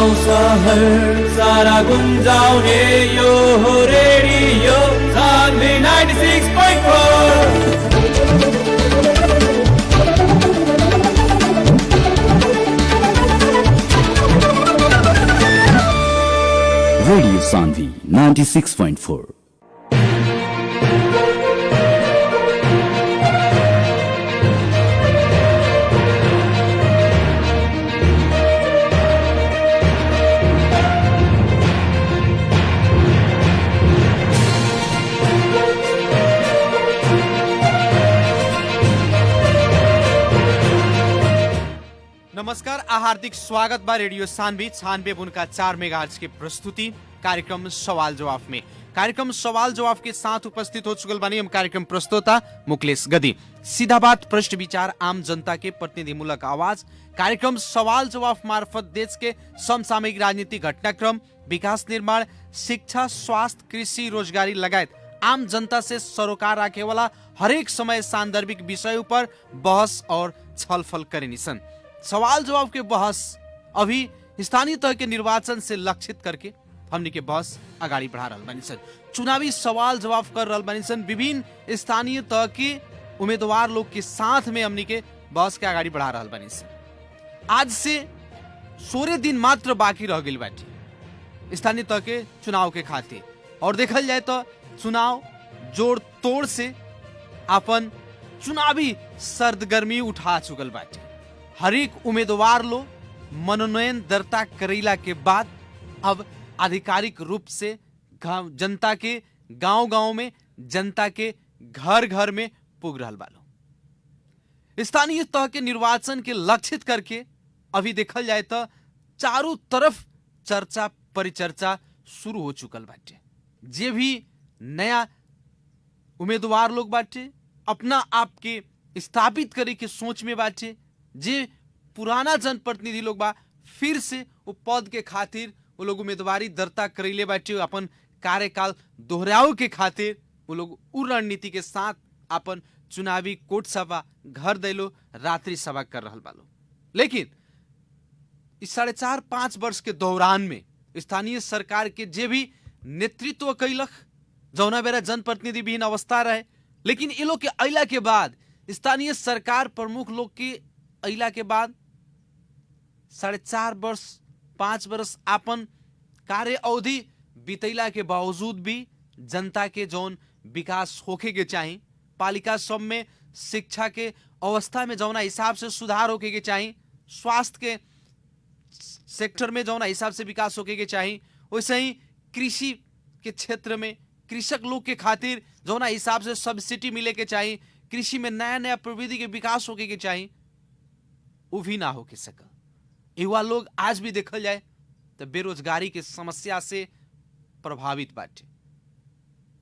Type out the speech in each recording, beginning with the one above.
गाउँ सहर सारा गुन्जाउने यो हो रेडियो सान्वी 96.4 रेडियो सान्वी 96.4। नमस्कार, हार्दिक स्वागत बा रेडियो सान्वी 96.4 मेगाहर्ट्ज के प्रस्तुति कार्यक्रम सवाल जवाब में। कार्यक्रम सवाल जवाब के साथ उपस्थित हो चुकल बानी हम कार्यक्रम प्रस्तोता मुकलेश गदी। सीधा बात, प्रश्न विचार, आम जनता के प्रतिनिधिमूलक आवाज। कार्यक्रम सवाल जवाब मार्फत देश के समसामयिक राजनीतिक घटनाक्रम, विकास निर्माण, शिक्षा, स्वास्थ्य, कृषि, रोजगारी लगायत आम जनता से सरोकार राखे वाला हरेक समय सांदर्भिक विषय पर बहस और छलफल करेनिसन। सवाल जवाब के बहस अभी स्थानीय तह के निर्वाचन से लक्षित करके हमनी के बहस आगाड़ी बढ़ा रहल बानी सन। चुनावी सवाल जवाब कर रहल बानी सन। विभिन्न स्थानीय तह के उम्मीदवार लोग के साथ में हमनी के बहस के आगाड़ी बढ़ा रहल बानी सन। आज से 16 दिन मात्र बाकी रह गइल बाटे स्थानीय तह के चुनाव के खातिर, और देखल जाए तो चुनाव जोड़ तोड़ से अपन चुनावी सरगर्मी उठा चुकल बाटे। हरेक उम्मीदवार लोग मनोनयन दर्ता करेला के बाद अब आधिकारिक रूप से जनता के गांव-गांव में, जनता के घर-घर में पुग रहल बालो। स्थानीय तह के निर्वाचन के लक्षित करके अभी देखल जाए तो चारों तरफ चर्चा परिचर्चा शुरू हो चुकल बाटे। जे भी नया उम्मीदवार लोग बाटे अपना आप के स्थापित करे के सोच में बाटे, जे पुराना जनप्रतिनिधि लोग बा फिर से वो पद के खातिर वो लोग उम्मीदवारी दर्ता करेले बाटे, अपन कार्यकाल दोहराव के खातिर वो लोग उ रणनीति के साथ अपन चुनावी कोट सभा, घर दैलो, रात्रि सभा कर रहल बालो। लेकिन इस 4.5-5 वर्ष के दौरान में स्थानीय सरकार के जे भी नेतृत्व कैलक, जौना बेरा जनप्रतिनिधि विहीन अवस्था रहे, लेकिन ये लोग के अइला के बाद स्थानीय सरकार प्रमुख लोग के अइला के बाद 4.5-5 वर्ष अपन कार्य अवधि बीतैला के बावजूद भी जनता के जौन विकास होके के चाहिए, पालिका सब में शिक्षा के अवस्था में जौना हिसाब से सुधार होके के चाहिए, स्वास्थ्य के सेक्टर में जौना हिसाब से विकास होके के चाहिए, वैसे ही कृषि के क्षेत्र में कृषक लोग के खातिर जौना हिसाब से सब्सिडी मिले के चाहिए, कृषि में नया नया प्रविधि के विकास होके के चाहिए, वो भी ना हो के सकल। युवा लोग आज भी देखल जाए तो बेरोजगारी के समस्या से प्रभावित बाटे।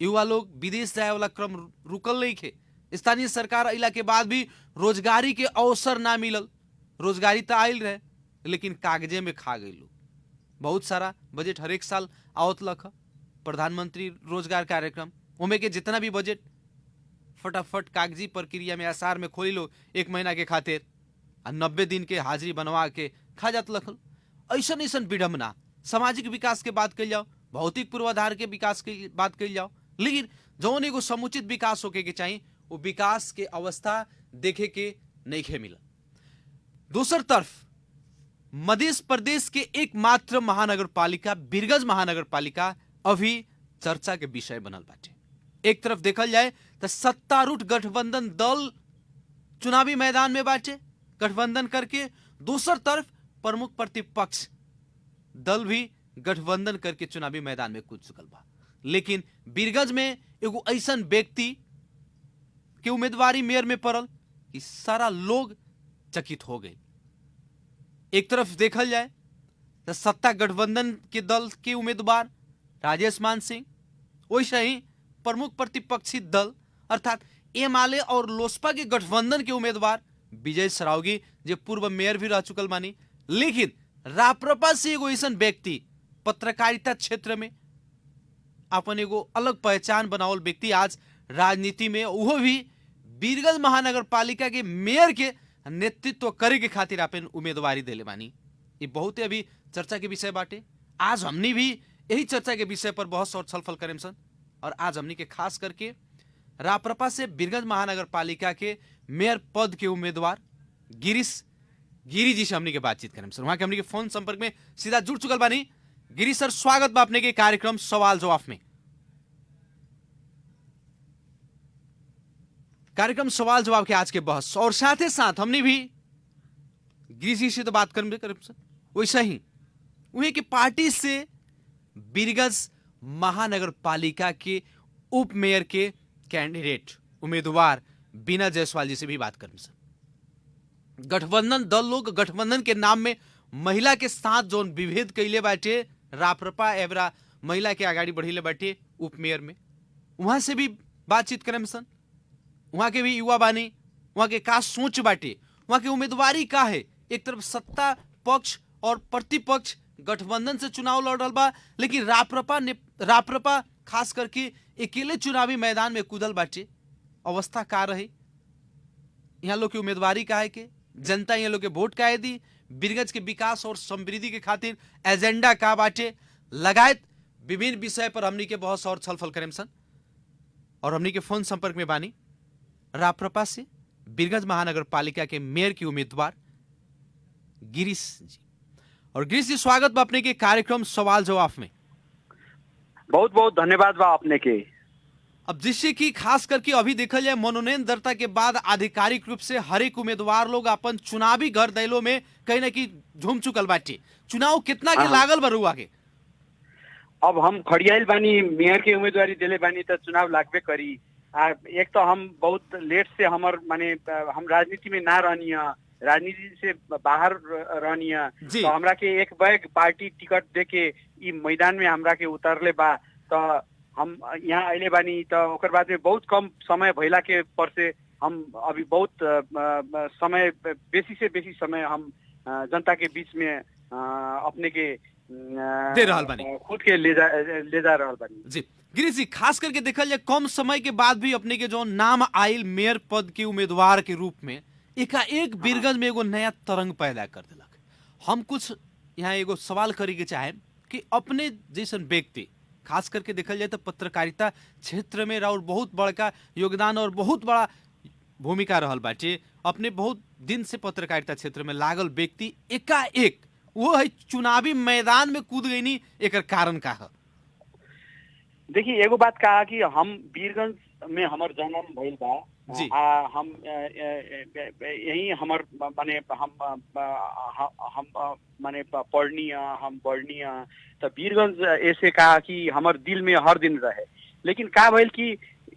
युवा लोग विदेश जाए वाला क्रम रुकल नहीं खे। स्थानीय सरकार अइला के बाद भी रोजगारी के अवसर ना मिलल। रोजगारी तो आयल रहे लेकिन कागजे में खा गई लोग। बहुत सारा बजट हर एक साल आवत लख, प्रधानमंत्री रोजगार कार्यक्रम, उमें के जितना भी बजट फटाफट कागजी प्रक्रिया में आसार में खोली लो 1 महीना के खातिर, 90 दिन के हाजिरी बनवा के खा जात लखल। ऐसन ऐसन विडम्बना। सामाजिक विकास के बात कल जाओ, भौतिक पूर्वाधार के विकास की बात कल जाओ, लेकिन जौन एगो समुचित विकास होके के चाहिए वो विकास के अवस्था देखे के नहीं खे मिला। दूसर तरफ मध्य प्रदेश के एकमात्र महानगर पालिका वीरगंज महानगर पालिका अभी चर्चा के विषय बनल बाटे। एक तरफ देखल जाए तो सत्तारूढ़ गठबंधन दल चुनावी मैदान में बाटे गठबंधन करके, दूसर तरफ प्रमुख प्रतिपक्ष दल भी गठबंधन करके चुनावी मैदान में कूद चुकल बा। लेकिन वीरगंज में एगो ऐसन व्यक्ति के उम्मीदवारी मेयर में पड़ल कि सारा लोग चकित हो गए। एक तरफ देखल जाए तो सत्ता गठबंधन के दल के उम्मीदवार राजेश मान सिंह, वैसे ही प्रमुख प्रतिपक्षी दल अर्थात एमाले और लोसपा के गठबंधन के उम्मीदवार विजय सरावगी, जो पूर्व मेयर भी रह चुकल मानी। लेकिन राप्रपा से एगो ऐसन व्यक्ति पत्रकारिता क्षेत्र में अपन एगो अलग पहचान बनावल व्यक्ति आज राजनीति में, वो भी वीरगंज महानगर पालिका के मेयर के नेतृत्व करे के खातिर अपन उम्मीदवारी देले बानी। ये बहुत अभी चर्चा के विषय बाटे। आज हमनी भी यही चर्चा के विषय पर बहस और छलफल करें सन। और आज हमनी के खास करके राप्रपा से वीरगंज महानगर पालिका के मेयर पद के उम्मीदवार गिरी जी से हमनी के बातचीत करें सर। वहां के हमनी के फोन संपर्क में सीधा जुड़ चुकल बानी। गिरी सर, स्वागत बा अपने के कार्यक्रम सवाल जवाब में। कार्यक्रम सवाल जवाब के आज के बहस और साथ ही साथ हमने भी गिरी जी से तो बात करें सर। वैसा ही उन्हें की पार्टी से वीरगंज महानगर पालिका के उप मेयर के कैंडिडेट उम्मीदवार बीना जायसवाल जी से भी बात करें सर। गठबंधन दल लोग गठबंधन के नाम में महिला के साथ जो विभेद कैले बाटे, राप्रपा एवरा महिला के आगाड़ी बढ़ीले बाटे उप मेयर में, वहां से भी बातचीत करें सन। वहां के भी युवा बानी, वहां के का सोच बाटे, वहां की उम्मीदवारी का है। एक तरफ सत्ता पक्ष और प्रतिपक्ष गठबंधन से चुनाव लड़ रहा बा, लेकिन राप्रपा खास करके अकेले चुनावी मैदान में कूदल बाटे। अवस्था का रहे, यहाँ लोग की उम्मीदवारी का है के जनता यहाँ लोग के वोट का है दी, वीरगंज के विकास और समृद्धि के खातिर एजेंडा का बाटे, लगायत विभिन्न विषय पर हमनी के बहुत और छलफल करें सन। और हमनी के फोन संपर्क में बानी राप्रपा से वीरगंज महानगर पालिका के मेयर की उम्मीदवार गिरीश जी। और गिरीश जी, स्वागत बा अपने के कार्यक्रम सवाल जवाब में। बहुत बहुत धन्यवाद बा अपने के। अब जिससे कि खास करके अभी देखल जाए मनोनयन दर्ता के बाद आधिकारिक रूप से हर एक उम्मीदवार लोग अपन चुनावी घर दैलो में कहीं ना कहीं झूम चुकल बाटे। चुनाव कितना के लागल बरुआ के? अब हम खड़ियाइल बानी, मेयर के उम्मीदवारी दिले बानी तो चुनाव लागबे करी। एक तो हम बहुत लेट से हम राजनीति में ना रहनी है, राजनीति से बाहर रहनी है, तो हमरा के एक बैग पार्टी टिकट दे के ई मैदान में हमरा के उतारले बा। तो हम यहाँ अले बानी, तो ओकर बाद में बहुत कम समय भइला के पर से हम अभी बहुत समय बेसी से बेसी समय हम जनता के बीच में अपने के दे रहल बानी, खुद के ले जा रहल बानी। जी गिरीश जी, खास करके देखल जाए कम समय के बाद भी अपने के जो नाम आयल मेयर पद के उम्मीदवार के रूप में एकाएक वीरगंज में एगो नया तरंग पैदा कर दिलक। हम कुछ यहाँ एगो सवाल करे के चाहे कि अपने जैसन व्यक्ति खास करके देखल जाए तो पत्रकारिता क्षेत्र में और बहुत बड़का योगदान और बहुत बड़ा भूमिका रहल बाटे। अपने बहुत दिन से पत्रकारिता क्षेत्र में लागल व्यक्ति एकाएक वो है चुनावी मैदान में कूद गई नहीं, एक कारण का है? देखिए एगो बात कहा कि हम वीरगंज में हमार जन्म भइल बा जी। हम यही हमार माने हम माने पढ़नी हम बढ़नी तो वीरगंज ऐसे कहा कि हमार दिल में हर दिन रहे। लेकिन का भइल कि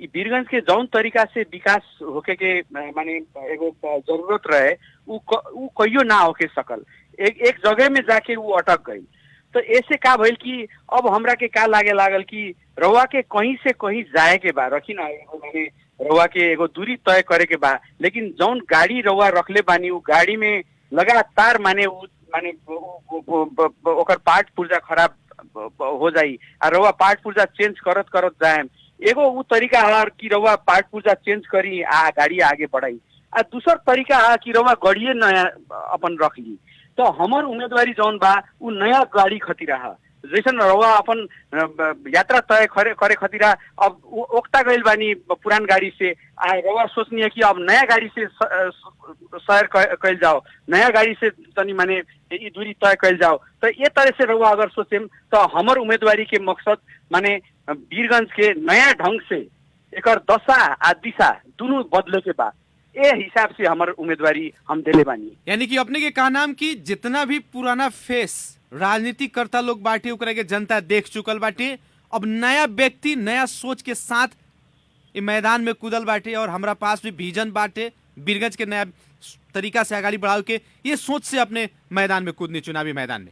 वीरगंज के जौन तरीका से विकास होके के माने एगो जरूरत रहे उ कहियो ना होके सकल, एक जगह में जाके वो अटक गई। तो ऐसे का भइल कि अब हमरा के का लागे लागल कि रउआ के कहीं से कहीं जाए के बा, रखी ना माने रउआ के एगो दूरी तय करे के बा, लेकिन जौन गाड़ी रउआ रखले बानी उ गाड़ी में लगातार माने ओकर पार्ट पुर्जा खराब हो जाई आ रउआ पार्ट पुर्जा चेंज करत जाए। एगो उ तरीका है कि रउआ पार्ट पुर्जा चेंज करी आ गाड़ी आगे बढ़ाई, आ दूसर तरीका है कि रउआ गाड़िए नया अपन रख ली। तो हमार उम्मीदवारी जौन बा उ नया गाड़ी खतीरा है, जैसन रउआ अपन यात्रा तय करे खतीरा अब ओक्ता गइल बानी पुरान गाड़ी से, आ रउआ सोचनी है कि अब नया गाड़ी से सैर कैल जाओ, नया गाड़ी से तनी माने ये दूरी तय कैल जाओ। तो ये तरह से रउआ अगर सोचेम तो हमार उम्मीदवारी के मकसद माने वीरगंज के नया ढंग से एकर दशा आ दिशा दोनों बदले के बाद ए हिसाब से हमारे उम्मीदवारी हम दिले बानी। यानी कि अपने के कहा नाम की जितना भी पुराना फेस राजनीतिक करता लोग बाटे ओकरा के जनता देख चुकल बाटे, अब नया व्यक्ति नया सोच के साथ ये मैदान में कूदल बाटे और हमरा पास भी विजन बाटे वीरगंज के नया तरीका से आगाड़ी बढ़ाओ के ये सोच से अपने मैदान में कूदने चुनावी मैदान में।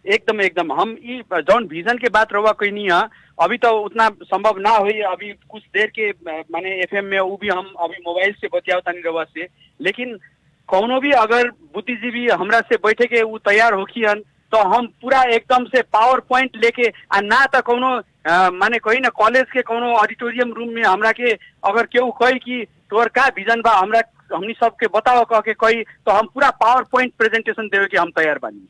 एकदम हम ये जौन विजन के बात रहुआ कोई नहीं है, अभी तो उतना संभव ना हुई। अभी कुछ देर के माने एफएम में वो भी हम अभी मोबाइल से बतियाओ तानी रहुआ से, लेकिन कौनो भी अगर बुद्धिजीवी हमरा से बैठे के वो तैयार होखियन तो हम पूरा एकदम से पावर पॉइंट लेके आ ना तो कौनो माने कहीं ना कॉलेज के कौनो ऑडिटोरियम रूम में हमरा के अगर केहू कही कि तोर का विजन बा हमरा हमनी सबके बताओ कह के कही तो हम पूरा पावर पॉइंट प्रेजेंटेशन देवे के हम तैयार बानी।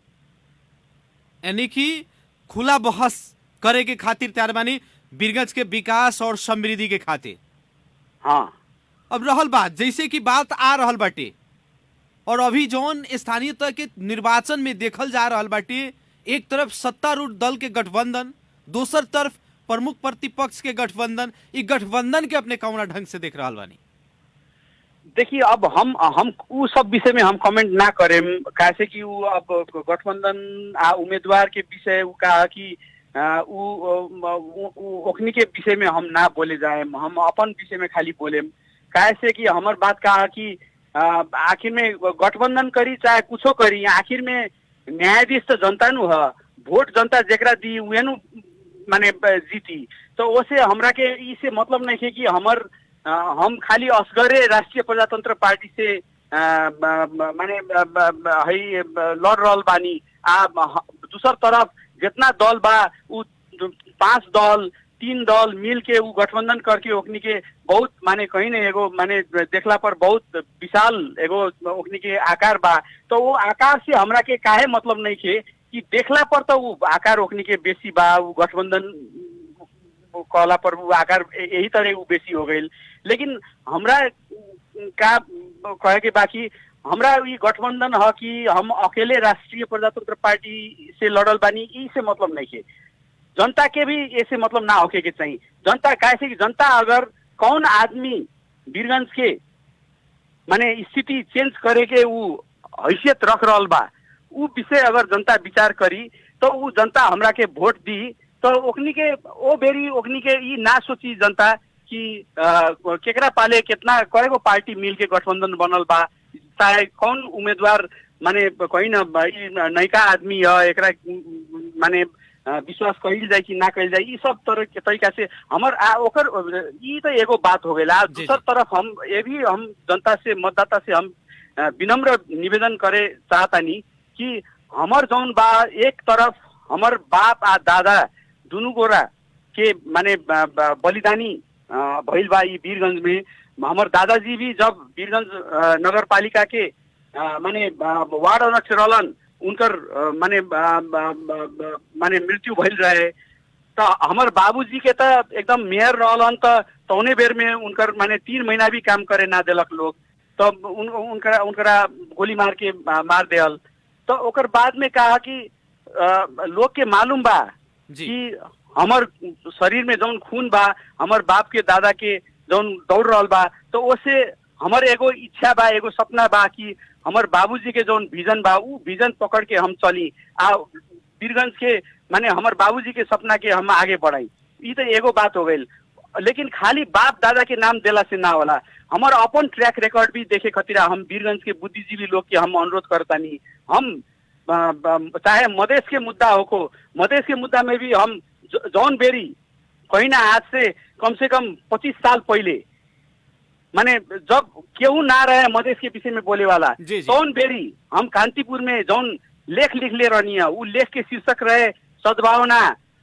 यानी कि खुला बहस करे के खातिर तैयार बानी, वीरगंज के विकास और समृद्धि के खातिर। हाँ, अब रहल बात, जैसे कि बात आ रहल बाटे और अभी जौन स्थानीय तय के निर्वाचन में देखल जा रहल बाटे, एक तरफ सत्तारूढ़ दल के गठबंधन, दूसर तरफ प्रमुख प्रतिपक्ष के गठबंधन, ई गठबंधन के अपने कौना ढंग से देख रहल बानी? देखिए अब हम उ सब विषय में हम कमेंट ना करें, कैसे कि उ अब गठबंधन आ उम्मीदवार के विषय उ कहा कि ओखनी के विषय में हम ना बोले जाए, हम अपन विषय में खाली बोले। कैसे कि हमार बात कहा कि आखिर में गठबंधन करी चाहे कुछो करी, आखिर में न्यायाधीश तो जनता नु है, वोट जनता जेकरा दी उहे नु माने जीती। तो ओसे हमरा के इसे मतलब नहीं है कि हम खाली असगरे राष्ट्रीय प्रजातंत्र पार्टी से माने है लड़ रहल बानी। दूसर तरफ जितना दल बा उ 5 दल 3 दल मिल के उ गठबंधन करके ओखनी के बहुत माने कहीं न एगो माने देखला पर बहुत विशाल एगो ओखनी के आकार बा। तो वो आकार से हमरा के काहे मतलब नहीं है कि देखला पर तो उ आकार ओखनी के बेसी बा, उ गठबंधन कहला पर उ आकार यही तरह उ बेसी हो गई। लेकिन हमरा का कहे के बाकी हमरा ये गठबंधन है कि हम अकेले राष्ट्रीय प्रजातंत्र पार्टी से लड़ल बानी, ई से मतलब नहीं है। जनता के भी ऐसे मतलब ना होके के चाहिए। जनता कैसे कि जनता अगर कौन आदमी वीरगंज के माने स्थिति चेंज करे के उ हैसियत रख रहल बा, उ विषय अगर जनता विचार करी तो उ जनता हमरा के वोट दी। तो ओखनी के ओ बेरी ओखनी के ई ना सोची जनता कि केकरा पाले कितना कएगो पार्टी मिल के गठबंधन बनल बा, चाहे कौन उम्मीदवार माने कहीं न नयका आदमी है, एकरा माने विश्वास कइल जाए कि ना कइल जाए, ई सब तरह के तरीका से हमर ओकर ई तो एगो बात हो गया। दूसर तरफ हम ये भी हम जनता से मतदाता से हम विनम्र निवेदन करे चाहतानी कि हमर जौन बा एक तरफ हमर बाप आ दादा दुनु गोरा के माने बलिदानी भइल बा ई वीरगंज में। हमर दादाजी भी जब वीरगंज नगर पालिका के माने वार्ड अध्यक्ष रहलन, उनकर माने मृत्यु भइल रहे। तो हमर बाबूजी के तो एकदम मेयर रहलन, तो तौने बेर में उनकर माने 3 महीना भी काम करे ना देलक लोग, तो उनकरा गोली मार के मार देल। तो ओकर बाद में कहा कि लोग के मालूम बा कि हमर शरीर में जौन खून बा, हमर बाप के दादा के जौन दौड़ रहल बा, तो ओसे हमर एगो इच्छा बा, एगो सपना बा कि हमर बाबूजी के जौन विजन बा उ विजन पकड़ के हम चली आ वीरगंज के माने हमर बाबूजी के सपना के हम आगे बढ़ाई। ई तो एगो बात हो गई। लेकिन खाली बाप दादा के नाम देला से ना होला, हमर अपन ट्रैक रिकॉर्ड भी देखे खातिर हम वीरगंज के बुद्धिजीवी लोग के हम अनुरोध करतानी। हम चाहे मधेश के मुद्दा हो, मधेश के मुद्दा में भी हम जौन बेरी कहीं ना आज से कम 25 साल पहले माने जब केहू ना रहे मधेश के विषय में बोले वाला, जौन बेरी हम कांतिपुर में जौन लेख लिख ले रहनी है, उ लेख के शीर्षक रहे सद्भावना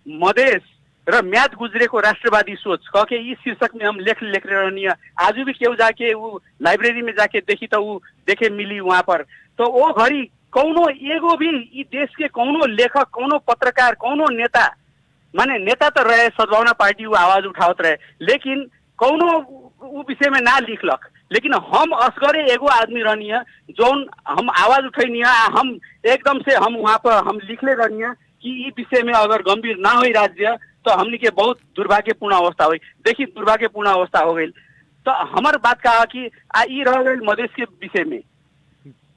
मधेश र म्याद गुजरेको राष्ट्रवादी सोच कह के इस शीर्षक में हम लेख लिख रहनी है। आज भी केहू जाके उ लाइब्रेरी में जाके देखी तो उ देखे मिली वहां पर। तो वो घड़ी कौनो एगो भी ई देश के कौनो लेखक, कौनो पत्रकार, कौनो नेता माने नेता तो रहे सद्भावना पार्टी उ आवाज उठावत रहे, लेकिन कौनो उ विषय में ना लिखलक। लेकिन हम असगरे एगो आदमी रहनी है जौन हम आवाज उठैनी है, हम एकदम से हम वहाँ पर हम लिखले रहनी है कि ई विषय में अगर गंभीर ना हो राज्य तो हमनी के बहुत दुर्भाग्यपूर्ण अवस्था हुई। देखिए दुर्भाग्यपूर्ण अवस्था हो गई। तो हमार बात कहा कि ई रह गई मधेश के विषय में।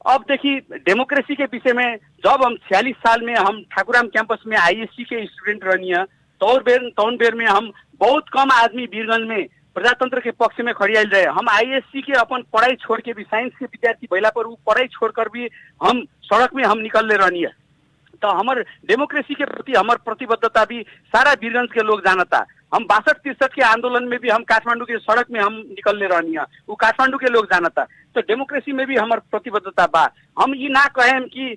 अब देखिए डेमोक्रेसी के विषय में जब हम 46 साल में हम ठाकुराम कैंपस में ISC के स्टूडेंट रहनी है, तौन बेर में हम बहुत कम आदमी वीरगंज में प्रजातंत्र के पक्ष में खड़ियाल रहे। हम ISC के अपन पढ़ाई छोड़ के भी, साइंस के विद्यार्थी भैला पर वो पढ़ाई छोड़कर भी हम सड़क में हम निकलने रहनी है। तो हमार डेमोक्रेसी के प्रति हमार प्रतिबद्धता भी सारा वीरगंज के लोग जानता। हम 62-63 के आंदोलन में भी हम काठमांडू के सड़क में हम निकलने रहनी है, वो काठमांडू के लोग जानता। तो डेमोक्रेसी में भी हमार प्रतिबद्धता बा। हम ये ना कहें कि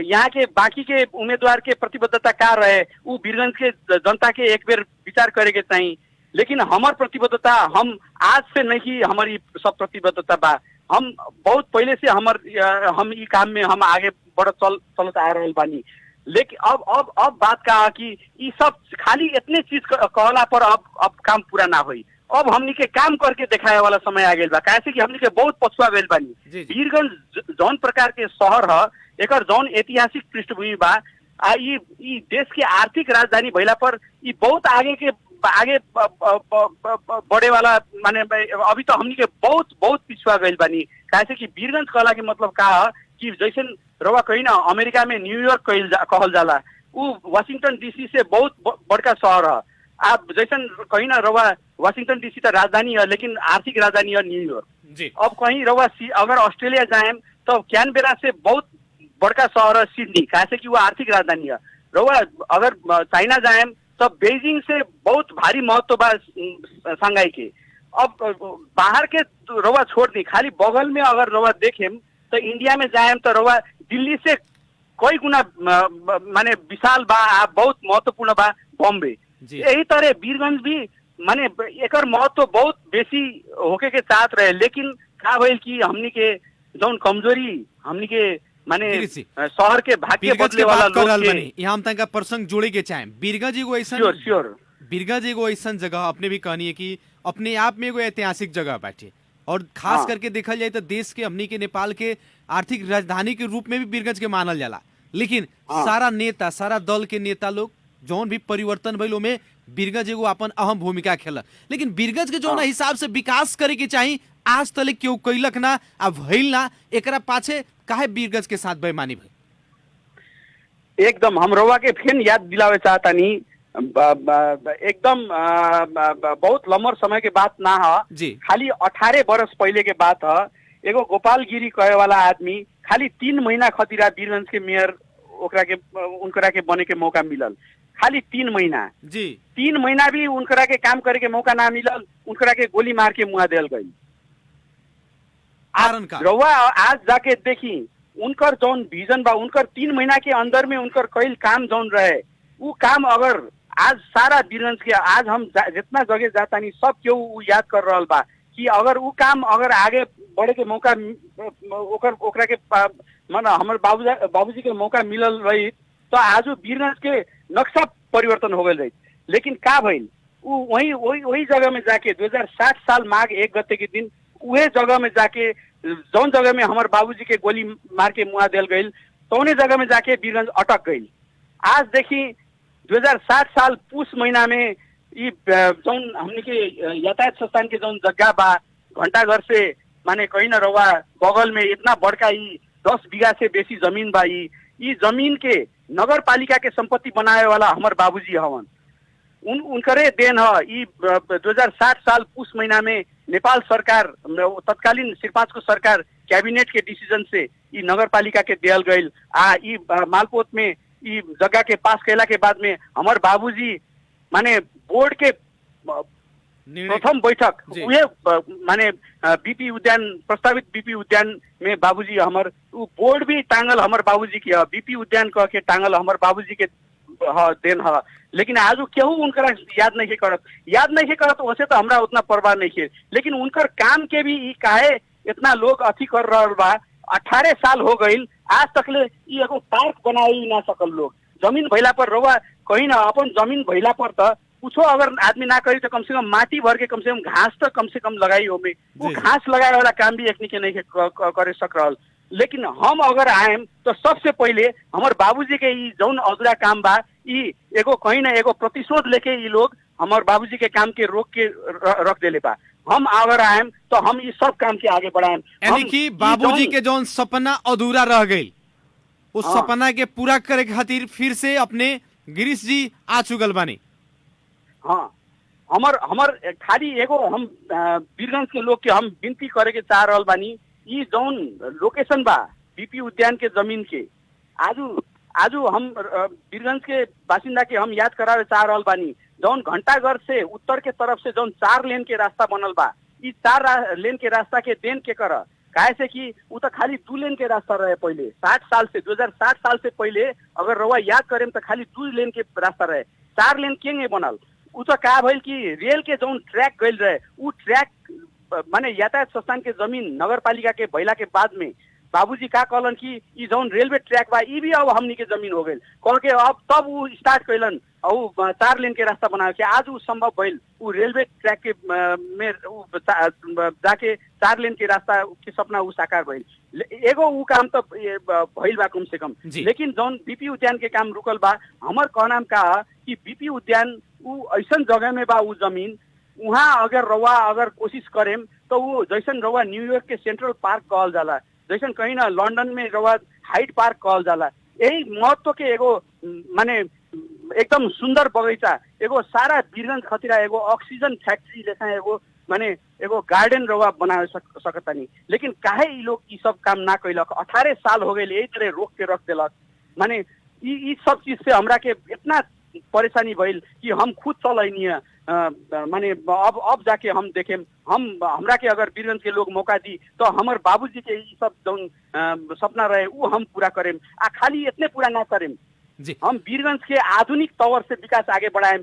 यहाँ के बाकी के उम्मीदवार के प्रतिबद्धता का रहे, वो वीरगंज के जनता के एक बेर विचार करे के चाहिए। लेकिन हमार प्रतिबद्धता हम आज से नहीं, हमारी सब प्रतिबद्धता बा हम बहुत पहले से हम ई काम में हम आगे चलत आ रहे बानी। लेकिन अब बात का है कि ये सब खाली इतने चीज कहला पर अब काम पूरा ना होई। अब हमनी के काम करके दिखाए वाला समय आ गया बा, कैसे कि हमनी के बहुत पछुआ गइल बानी। वीरगंज जौन प्रकार के शहर है, एकर जौन ऐतिहासिक पृष्ठभूमि बा, ई देश के आर्थिक राजधानी भइला पर ई बहुत आगे बढ़े वाला माने अभी तो हमनी के बहुत पिछुआ गइल बानी। कैसे कि वीरगंज कहला के मतलब का है कि जैसे रवा कहीं ना अमेरिका में न्यूयॉर्क कहल जाला, उ वाशिंगटन डीसी से बहुत बड़का शहर है। आप जैसे कहीं ना रवा वाशिंगटन डीसी तो राजधानी है, लेकिन आर्थिक राजधानी है न्यूयॉर्क। अब कहीं रवा अगर ऑस्ट्रेलिया जाए तो कैनबेरा से बहुत बड़का शहर है सिडनी, कैसे कि वो आर्थिक राजधानी है। रवा अगर चाइना जाए तो बेजिंग से बहुत भारी महत्व बा शंघाई के। अब बाहर के रवा छोड़ दी, खाली बगल में अगर रवा देखें तो इंडिया में जाए तो रवा दिल्ली से कई गुना माने विशाल बा, बहुत महत्वपूर्ण बा बॉम्बे। यही तरह वीरगंज भी माने एकर महत्व बहुत बेसी होके के साथ रहे, लेकिन का भइल कि हमनी के जौन कमजोरी हमनी के माने शहर के भाग्य बदले वाला लोग के यहाँ हम तंका प्रसंग जोड़े के चाहे। वीरगंज एगो ऐसा वीरगंज एगो ऐसा जगह अपने भी कहनी है कि अपने आप में एगो ऐतिहासिक जगह बाटे, और खास करके देखल जाए तो देश के हमनी के नेपाल के आर्थिक राजधानी के रूप में भी वीरगंज के मानल जाला। लेकिन सारा नेता, सारा दल के नेता लोग जौन भी परिवर्तन भइल में वीरगंज एगो अपन अहम भूमिका खेला। लेकिन वीरगंज के जौन हिसाब से विकास करे के चाहिए आज तले क्यों कैलक ना आ भइल ना, एकरा पाछे काहे वीरगंज के साथ बेईमानी भइल? एकदम हम रवा के फेन याद दिलावे चाहता नहीं, एकदम बहुत लंबर समय के बात ना है, खाली 18 बरस पहले के बात है। एगो गोपाल गिरी कहे वाला आदमी खाली 3 महीना खतिरा वीरगंज के मेयर उनकरा के बने के मौका मिलल, खाली 3 महीना जी। 3 महीना भी उनकरा के काम करे के मौका ना मिलल, उनकरा के गोली मार के मुआ देल गई। रउआ आज जाके देखी उनकर जौन विजन बा, उनकर 3 महीना के अंदर में उनकर कई काम जौन रहे, वो काम अगर आज सारा वीरगंज के आज हम जितना जगह जाता नहीं सब क्यों याद कर रहा बा कि अगर वो काम अगर आगे बढ़े के मौका ओकरा के माना हमारे बाबूजी के मौका मिलल रही तो आज वीरगंज के नक्शा परिवर्तन हो गई रही। लेकिन का भइल, वही जगह में जाके 2007 साल माघ 1 गते के दिन वही जगह में जाके जौन जगह में हमारे बाबूजी के गोली मार के मुआ देल गई तौने जगह में जाके वीरगंज अटक गई। आज देखी 2007 साल पुष महीना में ये जौन हमने के यातायात संस्थान के जौन जगह बा घंटाघर से माने कहीं न रवा बगल में इतना बड़का 10 बीघा से बेसी जमीन बा, ये जमीन के नगर पालिका के संपत्ति बनाए वाला हमारे बाबूजी हवन, उनकरे देन है। 2007 साल पुष महीना में नेपाल सरकार तत्कालीन सिरपाँचको सरकार कैबिनेट के डिसीजन से ये नगर पालिका के दियल गई। मालपोत में ये जगह के पास कैला के बाद में हमारे बाबूजी माने बोर्ड के प्रथम बैठक उहे माने बीपी उद्यान प्रस्तावित बीपी उद्यान में बाबूजी हमार बोर्ड भी टांगल हमारे बाबूजी की बीपी उद्यान कह के टांगल हमारे बाबूजी के देन है। लेकिन आज केहू उनका याद नहीं करत वैसे तो हमरा उतना परवाह नहीं है, लेकिन उनकर काम के भी काहे इतना लोग अथी कर रहा बा। 18 साल हो गई आज तक ले एगो पार्क बनाई ना सकल लोग। जमीन भैला पर रवा कहीं ना अपन जमीन भैला पर तो कुछ अगर आदमी ना करी तो कम से कम माटी भर के कम से कम लगाई हो में वो घास लगाए वाला काम भी एक के नहीं करे सक रहा। लेकिन हम अगर आएम तो सबसे पहले हमारे बाबूजी के जौन अधूरा काम बा एगो कहीं ना एगो प्रतिशोध लेके ये लोग हमारे बाबूजी के काम के रोक के रख देले बा। हम अगर आएम तो हम ये सब काम के आगे बढ़ाएम। यानी कि बाबूजी के जौन सपना अधूरा रह गई उस सपना के पूरा करे खातिर फिर से अपने गिरीश जी आ चुकल बानी। हाँ, हमर खाली एगो हम वीरगंज के लोग के हम विनती करे के चाह रहल बानी, ये जौन लोकेशन बा बीपी उद्यान के जमीन के आजू हम वीरगंज के बासिंदा के हम याद करावे चाह रहल बानी। जौन घंटाघर से उत्तर के तरफ से जौन 4 लेन के रास्ता बनल बा, ये 4 लेन के रास्ता के देन के कर काहे से कि वो तो खाली 2 लेन के रास्ता रहे पहले 2060 साल से पहले अगर रवा याद करें तो खाली 2 लेन के रास्ता रहे। 4 लेन के बनल उ तो का भइल कि रेल के जौन ट्रैक गइल रहे उ ट्रैक माने यातायात संस्थान के जमीन नगरपालिका के भइला के बाद में बाबूजी का कहलन कि ई जौन रेलवे ट्रैक बा ई भी अब हमनी के जमीन हो गइल, कह के अब तब उ स्टार्ट कैलन और 4 लेन के रास्ता बनावे के आज उ संभव भइल। उ रेलवे ट्रैक के में जाके 4 लेन के रास्ता के सपना उ साकार भइल। एगो उ काम तो भइल बा कम से कम, लेकिन जौन बीपी उद्यान के काम रुकल बा, हमर कहनाम का कि बीपी उद्यान उ ऐसन जगह में बा उ जमीन, वहाँ अगर कोशिश करेम तो वो जैसन रवा न्यूयॉर्क के सेंट्रल पार्क कहल जाला, जैसन कहीं ना लंदन में रवा हाइट पार्क कहल जाला, यही महत्व के एगो माने एकदम सुंदर बगैचा, एगो सारा वीरगंज खतिरा एगो ऑक्सीजन फैक्ट्री लेखा एगो माने एगो गार्डन रवा बना सकतानी। लेकिन काहे ई लोग ई सब काम ना कैलक, 18 साल हो गए यही तरह रोक के रख देलक। माने ई सब चीज से हमरा के इतना परेशानी भइल कि हम खुद चलैनी माने अब जाके हम देखें, हमरा के अगर वीरगंज के लोग मौका दी तो हमार बाबूजी के ये सब जौन सपना रहे वो हम पूरा करें, आ खाली इतने पूरा ना करें जी, हम वीरगंज के आधुनिक तौर से विकास आगे बढ़ाएं।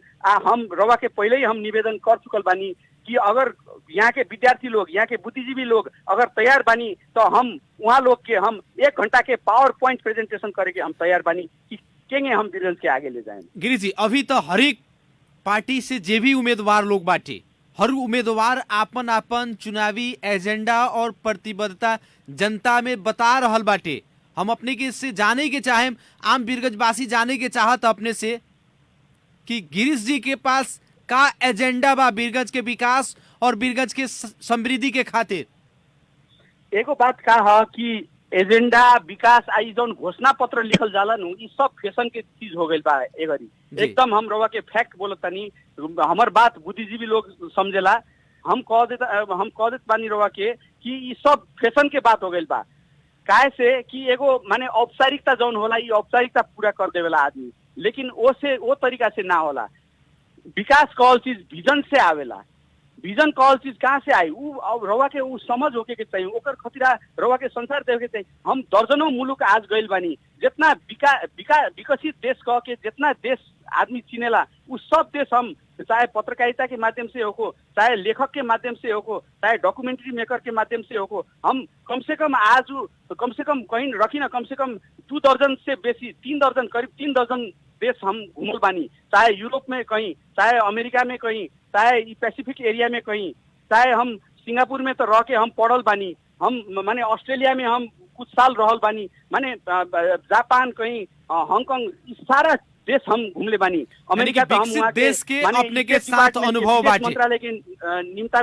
हम रवा के पहले ही हम निवेदन कर चुकल बानी कि अगर यहाँ के विद्यार्थी लोग, यहाँ के बुद्धिजीवी लोग अगर तैयार बानी तो हम वहाँ लोग के हम 1 घंटा के पावर पॉइंट प्रेजेंटेशन करके हम तैयार बानी कि केंगे हम वीरगंज के आगे ले जाएं। गिरीश जी, अभी तो हरेक पार्टी से जे भी उम्मीदवार लोग बाटे, हर उम्मीदवार आपन आपन चुनावी एजेंडा और प्रतिबद्धता जनता में बता रहल बाटे। हम अपने के से जाने के चाहे, आम वीरगंजवासी जाने के चाहत अपने से कि गिरीश जी के पास का एजेंडा बा वीरगंज के विकास और वीरगंज के समृद्धि के खातिर। एगो बात का है कि एजेंडा विकास आई जौन घोषणा पत्र लिखल जाला नु ई सब फैशन के चीज हो गइल बा एगरी। एकदम हम रवा के फैक्ट बोलतानी, हमर बात बुद्धिजीवी लोग समझेला, हम कह देत बानी रवा के कि ई सब फैशन के बात हो गइल बा। काहे से कि एगो माने औपचारिकता जौन होला ई औपचारिकता पूरा कर देवेला आदमी, लेकिन वो तरीका से ना होला। विकास कहल चीज विजन से आवेला, विजन कहल चीज कहाँ से आई अब रवा के समझ होके के चाहिए, ओकर खतिरा रवा के संसार देवे के चाहिए। हम दर्जनों मुलुक आज गइल बानी, जितना विकसित देश कह के जितना देश आदमी चिनेला उ सब देश हम चाहे पत्रकारिता के माध्यम से हो, चाहे लेखक के माध्यम से हो, चाहे डॉक्यूमेंट्री मेकर के माध्यम से हो, हम कम से कम आज कम से कम कहीं रखी ना कम से कम 2 दर्जन से बेसी 3 दर्जन करीब 3 दर्जन देश हम घूमल बानी, चाहे यूरोप में कहीं, चाहे अमेरिका में कहीं, चाहे पैसिफिक एरिया में कहीं, चाहे हम सिंगापुर में तो रह के हम पढ़ल बानी, हम माने ऑस्ट्रेलिया में हम कुछ साल रहल बानी, माने जापान कहीं हांगकांग सारा देश हम घूमले बानी। अमेरिका तो हम वहाँ देश के अपने के साथ अनुभव बाटे, मंत्रालय के न्योता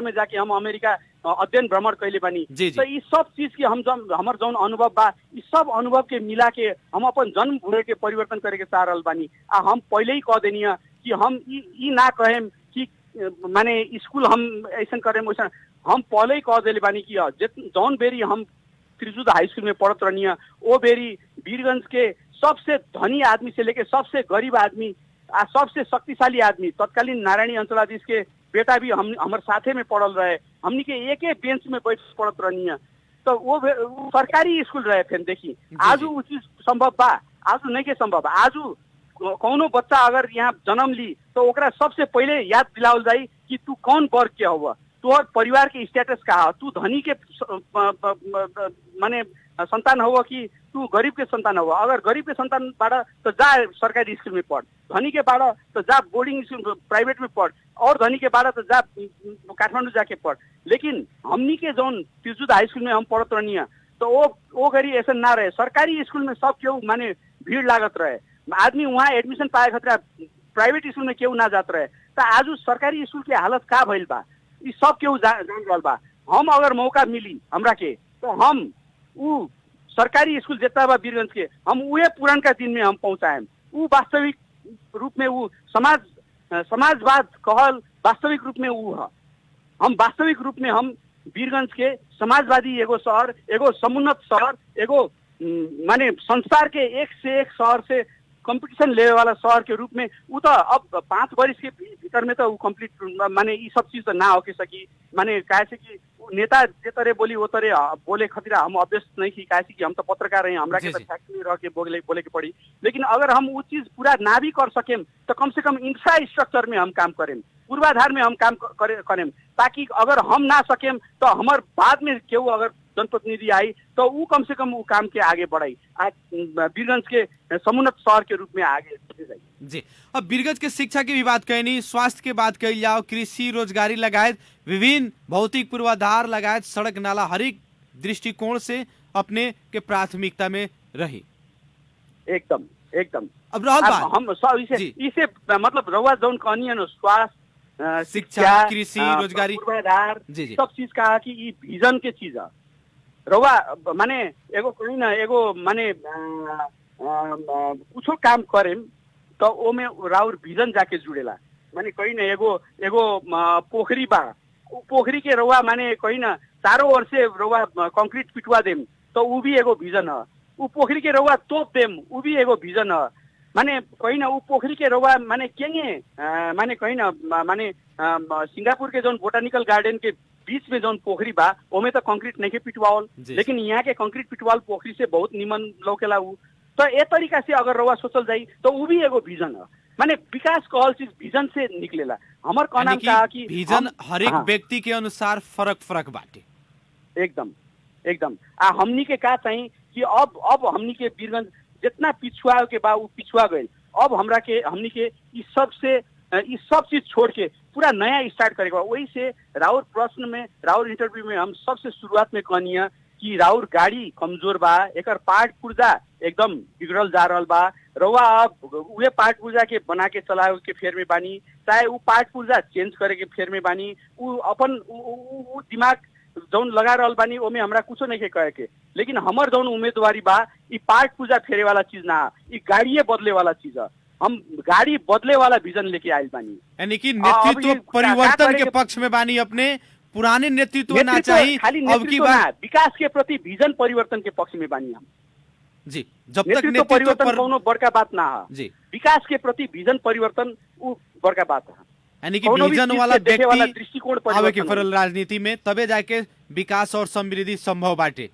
में जाके हम अमेरिका अध्ययन भ्रमण कैले बानी। तो ये सब चीज के हमर जौन अनुभव बा इस सब अनुभव के मिला के हम अपन जन्म भूले के परिवर्तन करे के चाह रहल बानी। हम पहले ही कह देनी कि हम ई ना कहेम कि माने स्कूल हम ऐसा करेम वैसा, हम पहले ही कह देले बानी कि जौन बेरी हम त्रिजुत हाई स्कूल में पढ़त रहनी वो बेरी वीरगंज के सबसे धनी आदमी से लेके सबसे गरीब आदमी आ सबसे शक्तिशाली आदमी तत्कालीन नारायणी अंचलाधीश के बेटा भी हमारे साथे में पढ़ल रहे, हमनी के एक बेंच में बैठ पढ़त रहनी है। तो वो सरकारी स्कूल रहे फिर देखी आज वो चीज संभव बा, आज नहीं के संभव। आज कौनो बच्चा अगर यहाँ जन्म ली तो ओकरा सबसे पहले याद दिलावल जाई कि तू कौन वर्ग के हुआ, तोहर परिवार के स्टेटस का है, तू धनी के माने संतान हुआ कि तू गरीब के संतान हुआ। अगर गरीब के संतान बाड़ा तो जा सरकारी स्कूल में पढ़, धनी के बाड़ा तो जा बोर्डिंग स्कूल प्राइवेट में पढ़, और धनी के बाड़ा तो जा काठमांडू जाके पढ़। लेकिन हमनी के जौन त्रिजुत हाई स्कूल में हम पढ़त रहनी है तो वो गरी ऐसा ना रहे, सरकारी स्कूल में सब केहू माने भीड़ लागत रहे, आदमी वहाँ एडमिशन पाए खतरा प्राइवेट स्कूल में केहू ना जात रहे। तो आज सरकारी स्कूल के हालत का भइल बा ई सब केहू जान रहल बा। हम अगर मौका मिली हमरा के तो हम उ सरकारी स्कूल जितना बा वीरगंज के हम उहे पुरानका दिन में हम पहुंचाएम। उ वास्तविक रूप में उ समाजवाद कहल वास्तविक रूप में उ है। हम वास्तविक रूप में हम वीरगंज के समाजवादी एगो शहर, एगो समुन्नत शहर, एगो माने संसार के एक से एक शहर से कंपटीशन लेवे वाला शहर के रूप में ऊ तो अब 5 वर्ष के भीतर में तो ऊ कंप्लीट माने ये सब चीज तो ना होके सकी। माने काहे से कि नेता जे तरह बोली वो तरह बोले खतरा हम अभ्यस्त नहीं की, काहे से कि हम तो पत्रकार हैं, हमरा के तो फैक्ट्री रह के बोले के पड़ी। लेकिन अगर हम वो चीज पूरा ना भी कर सकें तो कम से कम इंफ्रास्ट्रक्चर में हम काम करें, पूर्वाधार में हम काम करें, ताकि अगर हम ना सकें तो हमार बाद में केहू अगर जनप्रतिनिधि आई तो वो कम से कम वो काम के आगे बढ़ाई, वीरगंज के समुन्नत शहर के रूप में आगे जाए। जी, अब वीरगंज के शिक्षा की भी बात कहनी, स्वास्थ्य के बात कही जाओ, कृषि रोजगारी लगायत विभिन्न भौतिक पूर्वाधार लगायत सड़क नाला हरेक दृष्टिकोण से अपने के प्राथमिकता में रही। एकदम एकदम। अब रहल बात हम सब इसे मतलब रउआ जौन कहनी है स्वास्थ्य, शिक्षा, कृषि, रोजगारी, पूर्वाधार सब चीज कहा कि ये विजन के चीज है। रउआ माने एगो कहीं ना एगो माने कुछो काम करें तो ओमे राउर विजन जाके जुड़ेला। माने कहीं ना एगो पोखरी बा, पोखरी के रउआ माने कहीं ना चारों ओर से रउआ कंक्रीट पिटवा देम तो वो भी एगो विजन है। वो पोखरी के रउआ तोप देम वो भी एगो विजन है। माने कहीं ना वो पोखरी के रउआ माने केंगे माने कहीं ना माने सिंगापुर के जोन बोटानिकल गार्डन के बीच में जोन पोखरी बा ओमे तो कंक्रीट नहीं के पिटवाल, लेकिन यहाँ के कंक्रीट पिटवाल पोखरी से बहुत निमन लौकेला उ। तो ए तरीका से अगर रउआ सोचल जाई तो वो भी एगो विजन है। माने विकास कहल चीज विजन से निकलेला। हमार कहना का कि विजन हर एक व्यक्ति के अनुसार फरक बाटे। एकदम एकदम। हमनी के का चाहिए कि अब हमनी के वीरगंज जितना पिछुआ के बा वो पिछुआ गए। अब हमनी के इस सब चीज छोड़ के पूरा नया स्टार्ट करेगा। वही से राउर प्रश्न में राउर इंटरव्यू में हम सबसे शुरुआत में कहनी है कि राउर गाड़ी कमजोर बा, एकर पार्ट पुर्जा एकदम बिगड़ल जा रहा बा। रउआ अब उहे पार्ट पुर्जा के बना के चलावे के फेर में बानी, चाहे वो पार्ट पुर्जा चेंज करे के फेर में बानी। उ अपन उ दिमाग जौन लगा रहल बानी ओमे हमरा कुछो नहीं के कहे के। लेकिन हमर जौन उम्मीदवारी बा ई पार्ट पुर्जा फेरे वाला चीज ना, ई गाड़िए बदले वाला चीज है। हम गाड़ी बदले वाला विजन लेके आयल बानी, यानी कि नेतृत्व परिवर्तन के पक्ष में बानी। अपने पुराने नेतृत्व ना चाहिए, अब की बात विकास के प्रति विजन परिवर्तन के पक्ष में बानी हम। जी, जब तक नेतृत्व परिवर्तन कोनो बड़का बात ना है जी, विकास के प्रति विजन परिवर्तन वो बड़का बात है। यानी कि विजन वाला व्यक्ति दृष्टिकोण आवे के फरल राजनीति में तबे जाके विकास और समृद्धि संभव बाटे।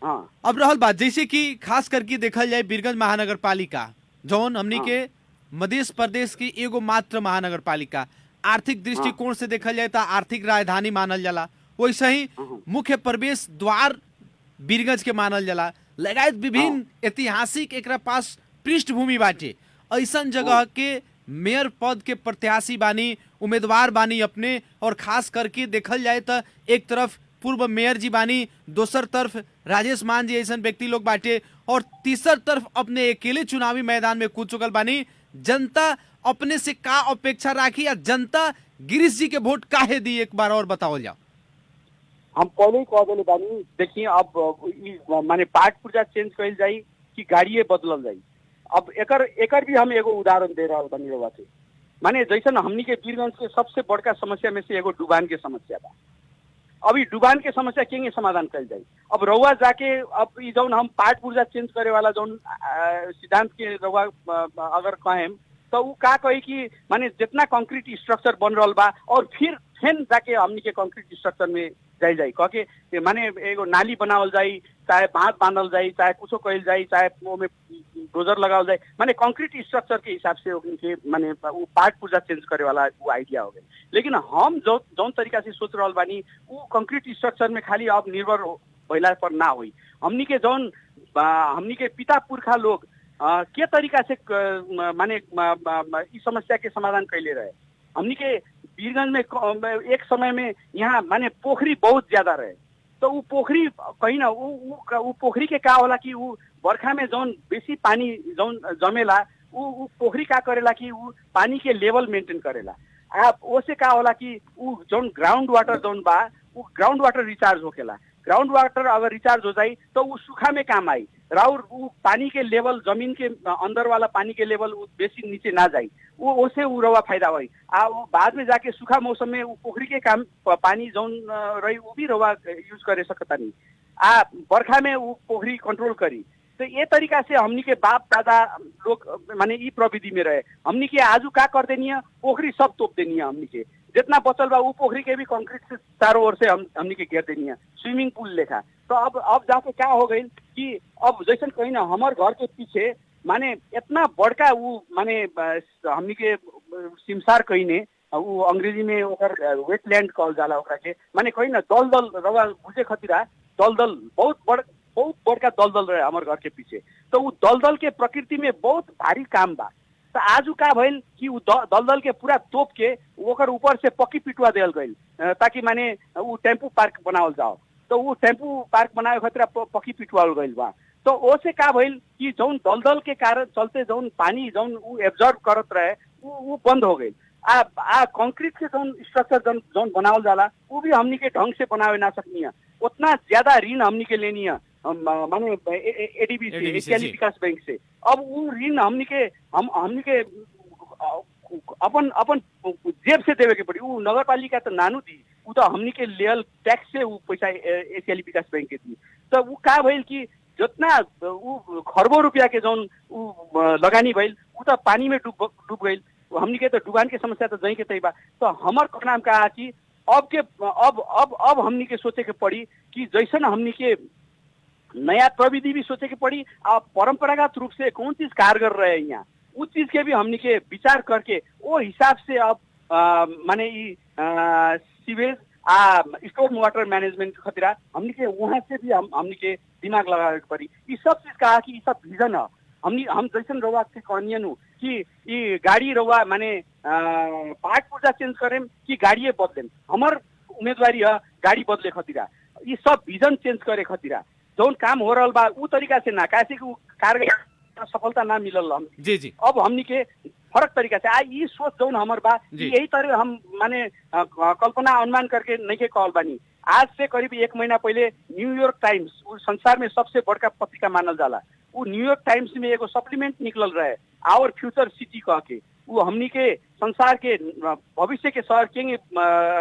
हाँ, अब रहल बात जैसे कि खास करके देखल जाए वीरगंज महानगर पालिका जौन हमनी के मध्य प्रदेश की एगो मात्र महानगर पालिका, आर्थिक दृष्टिकोण से देखल जाए तो आर्थिक राजधानी मानल जाला। वैसे ही मुख्य प्रवेश द्वार वीरगंज के मानल जाला, लगायत विभिन्न ऐतिहासिक एकरा पास पृष्ठभूमि बाटे। ऐसन जगह के मेयर पद के प्रत्याशी बानी, उम्मीदवार बानी अपने, और खास करके देखल जाए तो एक तरफ पूर्व मेयर जी बानी, दोसर तरफ राजेश मान जी ऐसा व्यक्ति लोग बाटे, और तीसर तरफ अपने अकेले चुनावी मैदान में कूद चुकल बानी। जनता अपने से का अपेक्षा राखी या जनता गिरीश जी के वोट काहे दी, एक बार और बताओ जाओ। हम पहले ही कह दिले बानी, देखिए अब माने पार्ट पुर्जा चेंज कइल जाई कि गाड़िए बदलल जाई। अब एकर भी हम एगो उदाहरण दे रहा बानी रउआ से। माने जैसन हमनी के वीरगंज के सबसे बड़का समस्या में से एगो डुबान के समस्या बा। अभी डुबान के समस्या केंगे समाधान कल जाए। अब रउआ जाके अब जौन हम पार्ट पुर्जा चेंज करे वाला जौन सिद्धांत के रउआ अगर कहें तो वो का कही कि माने जितना कंक्रीट स्ट्रक्चर बन रहा बा और फिर जाके हमनी के कंक्रीट स्ट्रक्चर में जाई कह के माने एगो नाली बनावल जाई, चाहे बांध बांधल जाई, चाहे कुछो कइल जाई, चाहे ओमे डोजर लगावल जाए। माने कंक्रीट स्ट्रक्चर के हिसाब से उनके माने वो पार्ट पुर्जा चेंज करे वाला वो आइडिया हो गए। लेकिन हम जौन तरीका से सोच रहल बानी वो कंक्रीट स्ट्रक्चर में खाली अब निर्भर भइला पर ना होई। हमनी के पिता पुरखा लोग के तरीका से माने इस समस्या के समाधान कैले रहे। हमनी के वीरगंज में एक समय में यहाँ माने पोखरी बहुत ज्यादा रहे, तो वो पोखरी कहीं ना वो पोखरी के का होला कि वो बरखा में जौन बेसी पानी जौन जमेला वो पोखरी का करेला कि वो पानी के लेवल मेंटेन करेला। आप ओसे का होला कि वो जौन ग्राउंड वाटर जौन बा वो ग्राउंड वाटर रिचार्ज होकेला। ग्राउंड वाटर अगर रिचार्ज हो जाए तो वो सूखा में काम आई, राउर वो पानी के लेवल जमीन के अंदर वाला पानी के लेवल वो बेसी नीचे ना जाए, वो ओसे वो रवा फायदा हुई। वो बाद में जाके सूखा मौसम में वो पोखरी के काम पानी जौन रही वो भी रवा यूज करे सकता नहीं। बरखा में वो पोखरी कंट्रोल करी। तो ये तरीका से हमनी के बाप दादा लोग माने ई प्रविधि में रहे। हमनी के आजू का कर देनी है, पोखरी सब तोप देनी है। हमनी के जितना बचल बा वो पोखरी के भी कंक्रीट से चारों ओर से हमनी के घेर देनी है, स्विमिंग पूल लेखा। तो अब जाके क्या हो गई कि अब जैसन कहीं ना हमारे घर के पीछे माने इतना बड़का वो माने हमनी के सिमसार कहीं ने वो अंग्रेजी में ओकर वेटलैंड कहल जाला ओकरा के, माने कहीं ना दलदल रवा बुझे खतिरा दलदल बहुत बड़का दलदल रहे हमारे घर के पीछे। तो वो दलदल के प्रकृति में बहुत भारी काम बा। तो आज का भइल कि वो दलदल के पूरा तोप के ओकर ऊपर से पक्की पिटवा देल गई ताकि माने वो टेम्पू पार्क बनावल जाओ। तो वो टेम्पू पार्क बनावे खातिर पक्की पिटवाल गई बा। तो ओसे का भइल कि जौन दलदल के कारण चलते जौन पानी जौन वो एब्जॉर्ब करत रहे वो बंद हो गई। आ कंक्रीट के जौन स्ट्रक्चर जौन बनावल जाला वो भी हमनी के ढंग से बनावे ना सकनी है। उतना ज्यादा ऋण हमनी के लेनी है माने एडीबी से, एशियाली विकास बैंक से। अब वो ऋण हमनी के अपन जेब से देवे के पड़ी। वो नगर पालिका तो नानू दी, वो तो हमनी के लेल टैक्स से वो पैसा एशियाली विकास बैंक के दी। तो वो का भइल कि जितना वो खरबों रुपया के जौन लगानी भइल वो तो पानी में डूब गई। हमनी के तो डुबान के समस्या तो जही के तही बा। तो हमार नाम कहा कि अब हमनी के सोचे के पड़ी कि जैसन हमनी के नया प्रविधि भी सोचे के पड़ी। अब परंपरागत रूप से कौन चीज कारगर रहे यहाँ उस चीज के भी हमनी के विचार करके वो हिसाब से अब माने सीवेज स्टोर वाटर मैनेजमेंट खतरा हमनी के वहाँ से भी हमनी के दिमाग लगा के पड़ी। ये सब चीज कहा कि ये सब विजन है। हम जैसन रवा के कहनियन कि ये गाड़ी रवा माने पार्ट पुर्जा चेंज करें कि गाड़िए बदलें। हमार उम्मीदवारी है गाड़ी बदले खतिरा। ये सब विजन चेंज करे खतिरा जौन काम हो रहा बा उ तरीका से ना कैसे कि कार्य सफलता ना मिलल हम जी। अब हमनी के फरक तरीका से ये सोच जौन हमार बा यही तरह हम माने कल्पना अनुमान करके नहीं के कहल बानी। आज से करीब 1 महीना पहले न्यूयॉर्क टाइम्स संसार में सबसे बड़का पत्रिका मानल जाला। वो न्यूयॉर्क टाइम्स में एगो सप्लीमेंट निकलल रहे आवर फ्यूचर सिटी कह के। वो हमनी के संसार के भविष्य के शहर के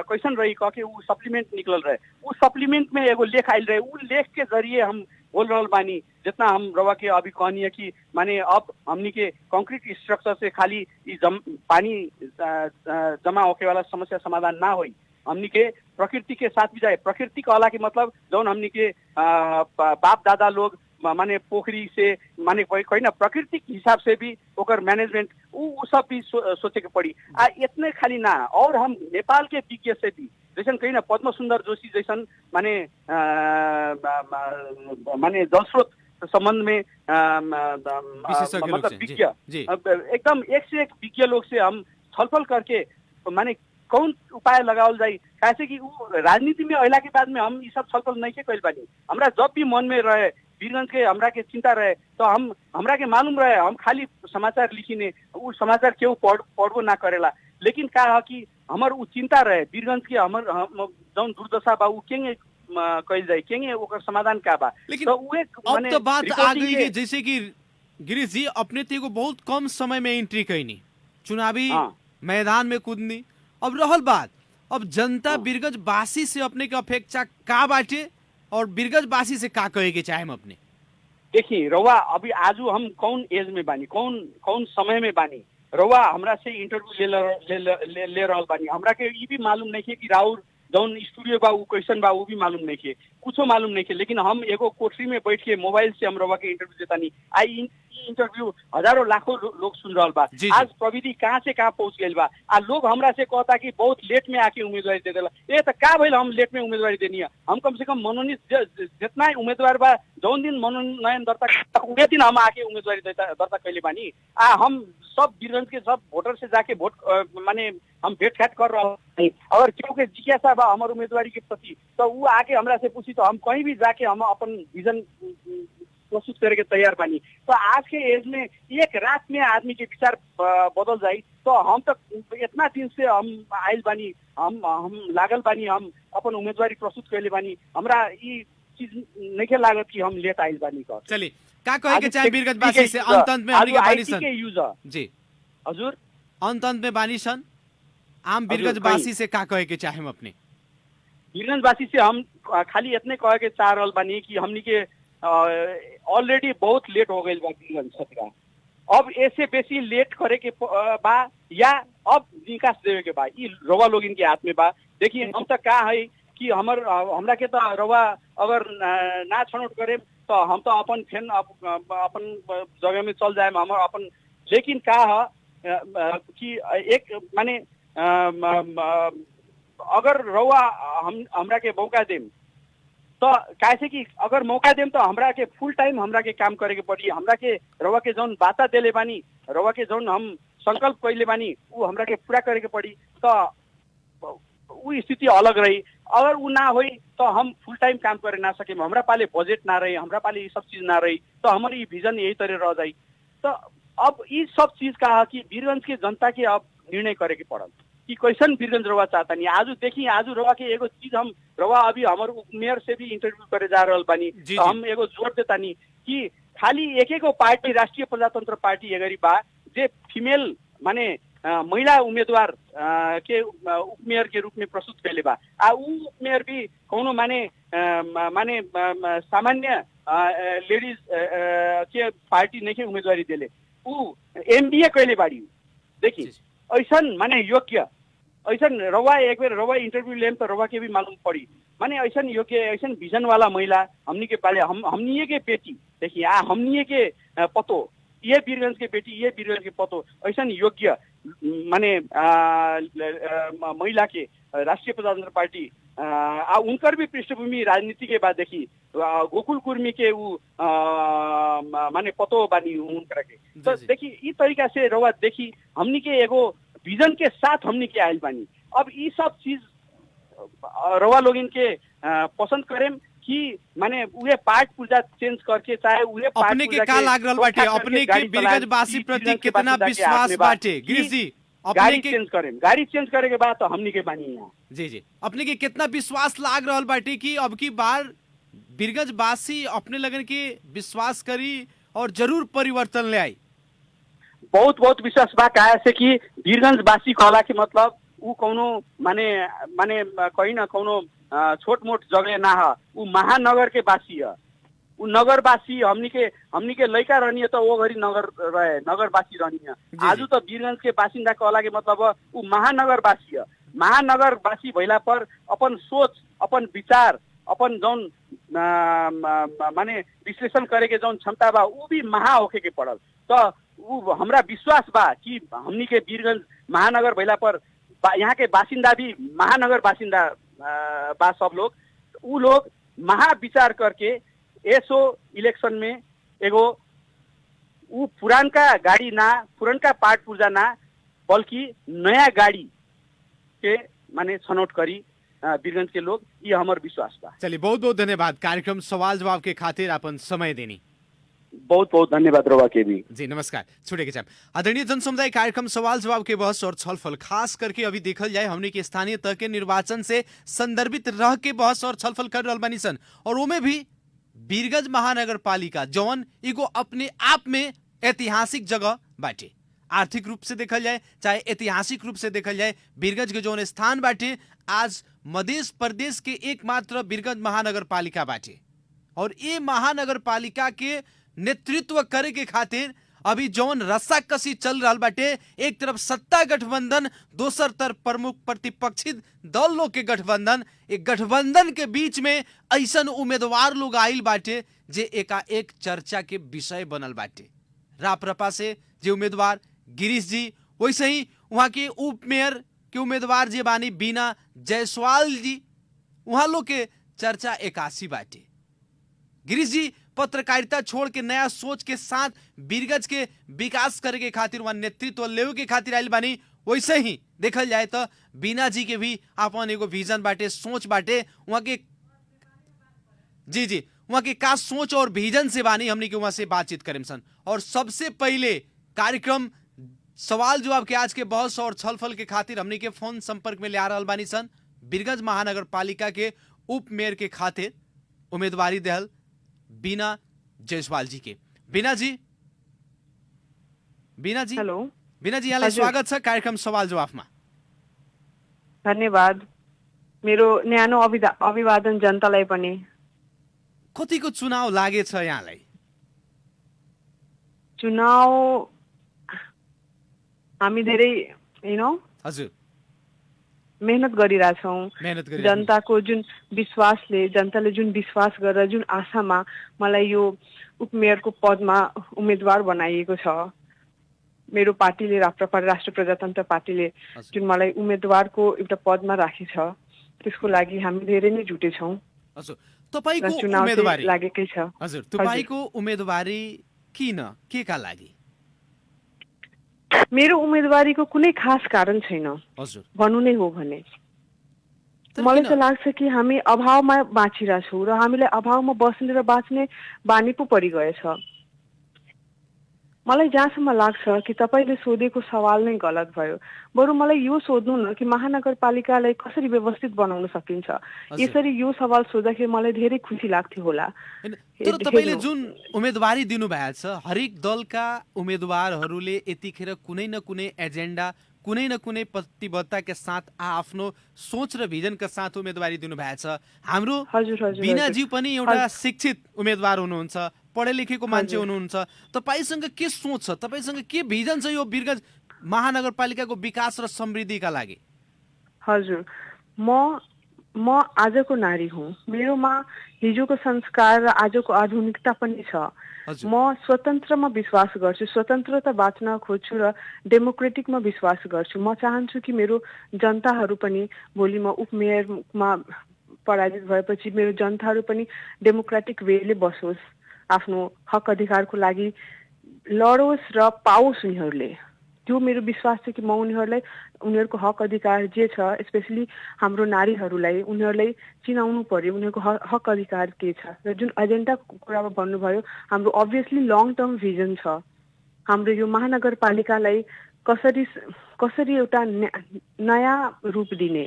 कैसन रही कह के वो सप्लीमेंट निकलल रहे। वो सप्लीमेंट में एगो लेख आयल रहे। वो लेख के जरिए हम बोल रहा बानी जितना हम रवा के अभी कहनी है कि माने अब हमनी के कंक्रीट स्ट्रक्चर से खाली पानी जमा होके वाला समस्या समाधान ना होई। हमनी के प्रकृति के साथ भी जाए। प्रकृति कहला के मतलब जौन हमनी के बाप दादा लोग माने पोखरी से माने कोई ना प्राकृतिक हिसाब से भी ओकर मैनेजमेंट वो सब भी सोचे के पड़ी। इतने खाली ना और हम नेपाल के विज्ञ से भी जैसन कहीं ना पद्म सुंदर जोशी जैसन माने जल स्रोत संबंध में मतलब विज्ञ एकदम एक से एक विज्ञ लोग से हम छलफल करके माने कौन उपाय लगावल जाए। कैसे कि राजनीति में अहिला के बाद में हम ये सब छलफल नहीं के कैल बानी। हमरा जब भी मन में रहे वीरगंज के हमरा के चिंता रहे तो हमरा के मालूम रहे हम खाली समाचार लिखिने वो समाचार केहू पढ़बो ना करेला। लेकिन का है कि हमार वो चिंता रहे वीरगंज के हमर जौन दुर्दशा बा वो केंगे कैल जाए केंगे ओकर समाधान का बा। लेकिन अब तो बात आ गई है जैसे कि गिरीश जी अपने ते को बहुत कम समय में एंट्री कैनी चुनावी मैदान में कूदनी। अब रहल बात अब जनता वीरगंज वासी से अपने के अपेक्षा का बाटे और वीरगंज वासी से का कहे के चाहे हम अपने देखिए रवा अभी आजू हम कौन एज में बानी कौन समय में बानी। रवा हमरा से इंटरव्यू ले रहल बानी। हमरा के ये भी मालूम नहीं है कि राउर जौन स्टूडियो बा वो क्वेश्चन बा वो भी मालूम नहीं है कुछ मालूम नहीं है। लेकिन हम एगो कोठरी में बैठ के मोबाइल से हम रवा के इंटरव्यू देता नहीं आई इंटरव्यू हजारों लाखों लोग सुन रहा बा। आज प्रविधि कहाँ से कहाँ पहुंच गई बा। आ लोग हमरा से कहता कि बहुत लेट में आके उम्मीदवारी दे देला। ये तो का भइल हम लेट में उम्मीदवारी देनी है। हम कम से कम मनोनीत जितना उम्मीदवार बा जौन दिन मनोनयन दर्ता उहे दिन हम आके उम्मीदवारी दर्ता कैले बानी। हम सब वीरगंज के सब वोटर से जाके वोट माने हम भेंट कर रहा है। अगर क्यों के जिज्ञासा बा हमारे उम्मीदवारी के प्रति तो वो आके हमरा से पूछी तो हम कहीं भी जाके हम अपन विजन प्रस्तुत करके तैयार बानी। तो आज के एज में एक रात में आदमी के विचार बदल जाए तो हम तो इतना दिन से हम आयल बानी हम लागल बानी हम अपन उम्मीदवारी प्रस्तुत कैले बानी। हमरा ये चीज नहीं लागत कि हम लेट आयल बानी का। चलिए का कहे के चाहे वीरगंज वासी से अंत में हमनी के बानी सन जी हजुर अंत में बानी सन आम वीरगंज वासी से का कहे के चाहे हम अपने वीरगंज वासी से हम खाली इतने कहे के चाह रहल बानी कि हमनी के ऑलरेडी बहुत लेट हो गई बा वीरगंज क्षेत्र। अब ऐसे बेसी लेट करे के बा या अब निकास देवे के बा, ई रवा लोग इनके हाथ में बा। देखिए हम तो का है कि हमरा के तो रवा अगर ना छनौट करे तो हम तो अपन फेन अपन जगह में चल जाए हम अपन। लेकिन का है कि एक माने अगर रवा हमरा के मौका देम तो कैसे कि अगर मौका देम तो हमरा के फुल टाइम हमरा के काम करे के पड़ी। हमरा के रवा के जौन बाता देले बानी, रवा के जौन हम संकल्प कैले बानी वो हमरा के पूरा करे के पड़ी। तो वो स्थिति अलग रही। अगर वो ना हुई तो हम फुल टाइम काम करे ना सके, हमरा पाले बजेट ना रही, हमरा पाले ये सब चीज ना रही तो हमारी विजन यही तरह रह जाई। तो अब ये सब चीज का है कि वीरगंज के जनता के अब निर्णय करे के पड़ल कि कैसन वीरगंज रवा चाहता नहीं। आज देखिए आज रवा के एगो चीज हम रवा अभी हमारे उपमेयर से भी इंटरव्यू करे जा रहा बानी तो हम एगो जोर देता नहीं कि खाली एक पार्टी राष्ट्रीय प्रजातंत्र पार्टी अगरी बा जे फीमेल माने महिला उम्मीदवार के उपमेयर के रूप में प्रस्तुत कैले बा। ऊ उपमेयर भी कौनो माने सामान्य लेडीज के पार्टी नहीं के उम्मीदवारी देले, ऊ MBA कैले बाड़ी। देखिए ऐसा माने योग्य ऐसा रवा एक बार रवा इंटरव्यू लेम तो रवा के भी मालूम पड़ी माने ऐसा योग्य ऐसा विजन वाला महिला हमनी के पाले हमनी के बेटी। देखिए हमनी के पतो ये वीरगंज के बेटी ये वीरगंज के पतो ऐसा योग्य माने महिला के राष्ट्रीय प्रजातंत्र पार्टी उनकर भी पृष्ठभूमि राजनीति के बाद देखी गोकुल कुर्मी के वो माने पतो बानी उनकर के। तो देखी इस तरीका से रवा देखी हमनी के एगो विजन के साथ हमनी के आयल बानी। अब ये सब चीज रवा लोग इनके पसंद करें कि माने उहे पाठ पूजा चेंज करके चाहे उहे पाठ अपने के का लाग रहल बाटे, अपने के वीरगंजवासी प्रति कितना विश्वास बाटे गिरीश जी? गाड़ी चेंज करें, गाड़ी चेंज करे के बाद तो हमनी के बानी यहाँ। जी अपने के कितना विश्वास लाग रहल बाटे कि अब की बार वीरगंजवासी अपने लगन के विश्वास करी और जरूर परिवर्तन ले आई? बहुत बहुत विश्वास बा। कहा से कि वीरगंजवासी कहला के मतलब ऊ कौनो माने कहीं ना कौनो छोट मोट जगह ना है, ऊ महानगर के वासी है। ऊ नगरवासी हमनी के लड़का रहनी है तो वो घड़ी नगरवासी रहनी है। आज तो वीरगंज के बासिंदा कहला के मतलब ऊ महानगरवासी है। महानगरवासी भइला पर अपन सोच अपन विचार अपन जौन माने विश्लेषण करे के जौन क्षमता बा ऊ भी महा होके के पड़ल। तो ऊ हमरा विश्वास बा कि हमनी के वीरगंज महानगर भइला पर यहाँ के बासिंदा भी महानगर बासिंदा बा सब लोग, ऊ लोग महा विचार करके ऐसो इलेक्शन में एगो ऊ पुरानका गाड़ी ना पुरानका पाठ पूजा ना बल्कि नया गाड़ी के माने छनौट करी वीरगंज के लोग, ये हमार विश्वास बा। चलिए बहुत बहुत धन्यवाद कार्यक्रम सवाल जवाब के खातिर अपन समय देनी। बहुत बहुत धन्यवाद रवा के भी जी नमस्कार। छुटे के आदरणीय जन समुदाय कार्यक्रम सवाल जवाब के बहस और छलफल खास करके अभी देखल जाए हमने के स्थानीय तह के निर्वाचन से संदर्भित रह के बहस और छलफल कर रहल बानी सन और ओमे भी वीरगंज महानगर पालिका जौन एगो अपने आप में ऐतिहासिक जगह बाटे। आर्थिक रूप से देखल जाए चाहे ऐतिहासिक रूप से देखल जाए वीरगंज के जौन स्थान बाटे आज मध्य प्रदेश के एकमात्र वीरगंज महानगर पालिका बाटे और ये महानगर पालिका के नेतृत्व करे के खातिर अभी जौन रस्साकसी चल रहा बाटे, एक तरफ सत्ता गठबंधन दोसर तरफ प्रमुख प्रतिपक्षी दल लोग के गठबंधन, एक गठबंधन के बीच में ऐसन उम्मीदवार लोग आइल बाटे जे एकाएक चर्चा के विषय बनल बाटे। राप्रपा से जे उम्मीदवार गिरीश जी वैसे ही वहां के उप मेयर के उम्मीदवार जे बानी बीना जायसवाल जी, वहां लोग के चर्चा एकासी बाटे। गिरीश जी पत्रकारिता छोड़ के नया सोच के साथ वीरगंज के विकास करे के खातिर वहां नेतृत्व लेवे के खातिर आइल बानी। वैसे ही देखल जाए तो बीना जी के भी अपन एगो विजन बाटे सोच बाटे, वहां के जी वहां के का सोच और विजन से बानी हमने के वहां से बातचीत करें सन। और सबसे पहले कार्यक्रम सवाल जवाब के आज के बहस और छलफल के खातिर हमने के फोन संपर्क में ले आ रहल बानी सन वीरगंज महानगर पालिका के उप मेयर के खातिर उम्मीदवारी देहल बीना जायसवाल जी के। बीना जी हेलो बीना जी यहाँलाई स्वागत छ कार्यक्रम सवाल जवाफमा। धन्यवाद। मेरो न्यानो अभिवादन जनतालाई पनि। कतिको चुनाव लागेछ यहाँलाई? चुनाव हामी धेरै हजुर मेहनत गरिरहेछौँ। मेहनत गरि जनताको जुन विश्वासले, जनताले जुन विश्वास गरेर जुन आशामा मलाई यो उपमेयरको पदमा उम्मेदवार बनाइएको छ, मेरो पार्टीले राष्ट्र प्रजातन्त्र पार्टीले जुन मलाई उम्मेदवारको एउटा पदमा राखेछ, त्यसको लागि हामी धेरै नै जुटेछौँ। हजुर, तपाईको चुनाव उम्मेदवारी लागेकै छ। हजुर, तपाईको उम्मेदवारी किन, के का लागि? मेरो उम्मेदवारीको कुनै खास कारण छैन। हजुर, भन्नु नै हो भने मलाई त लाग्छ कि हामी अभावमा बाँचिरहेछौँ र हामीलाई अभावमा बस्ने र बाँच्ने बानी पो परिगएछ। मलाई जहाँसम्म लाग्छ कि तपाईँले सोधेको सवाल नै गलत भयो। बरु मलाई यो सोध्नु न कि महानगरपालिकालाई कसरी व्यवस्थित बनाउन सकिन्छ। यसरी यो सवाल सोध्दाखेरि मलाई धेरै खुसी लाग्थ्यो होला। तर तपाईले जुन उम्मेदवारी दिनुभएको छ, हरेक दलका उम्मेदवारहरूले यतिखेर कुनै न कुनै एजेन्डा, कुनै न कुनै प्रतिबद्धता के साथ आफ्नो सोच र भिजन का साथ उम्मेदवारी दिनुभएको छ। हाम्रो बिनाजी पनि एउटा शिक्षित उम्मेदवार हुनुहुन्छ, पढे लेखेको मान्छे हुनुहुन्छ। तपाईसँग के सोच छ, तपाईसँग के भिजन छ यो वीरगञ्ज महानगरपालिकाको विकास र समृद्धिका लागि? हजुर, म आजको नारी हुँ। मेरोमा हिजोको संस्कार र आजको आधुनिकता पनि छ। म स्वतन्त्रमा विश्वास गर्छु, स्वतन्त्रता बाँच्न खोज्छु र डेमोक्रेटिकमा विश्वास गर्छु। म चाहन्छु कि मेरो जनताहरू पनि भोलि म उपमेयरमा पराजित भएपछि मेरो जनताहरू पनि डेमोक्रेटिक वेले बसोस्, आफ्नो हक अधिकारको लागि लडोस् र पाओस् उनीहरूले। त्यो मेरो विश्वास छ कि म उनीहरूको हक अधिकार जे छ, स्पेसली हाम्रो नारीहरूलाई उनीहरूलाई चिनाउनु पर्यो, उनीहरूको हक अधिकार के छ। र जुन एजेन्डाको कुरामा भन्नुभयो, हाम्रो अभियसली लङ टर्म भिजन छ। हाम्रो यो महानगरपालिकालाई कसरी एउटा नयाँ रूप दिने।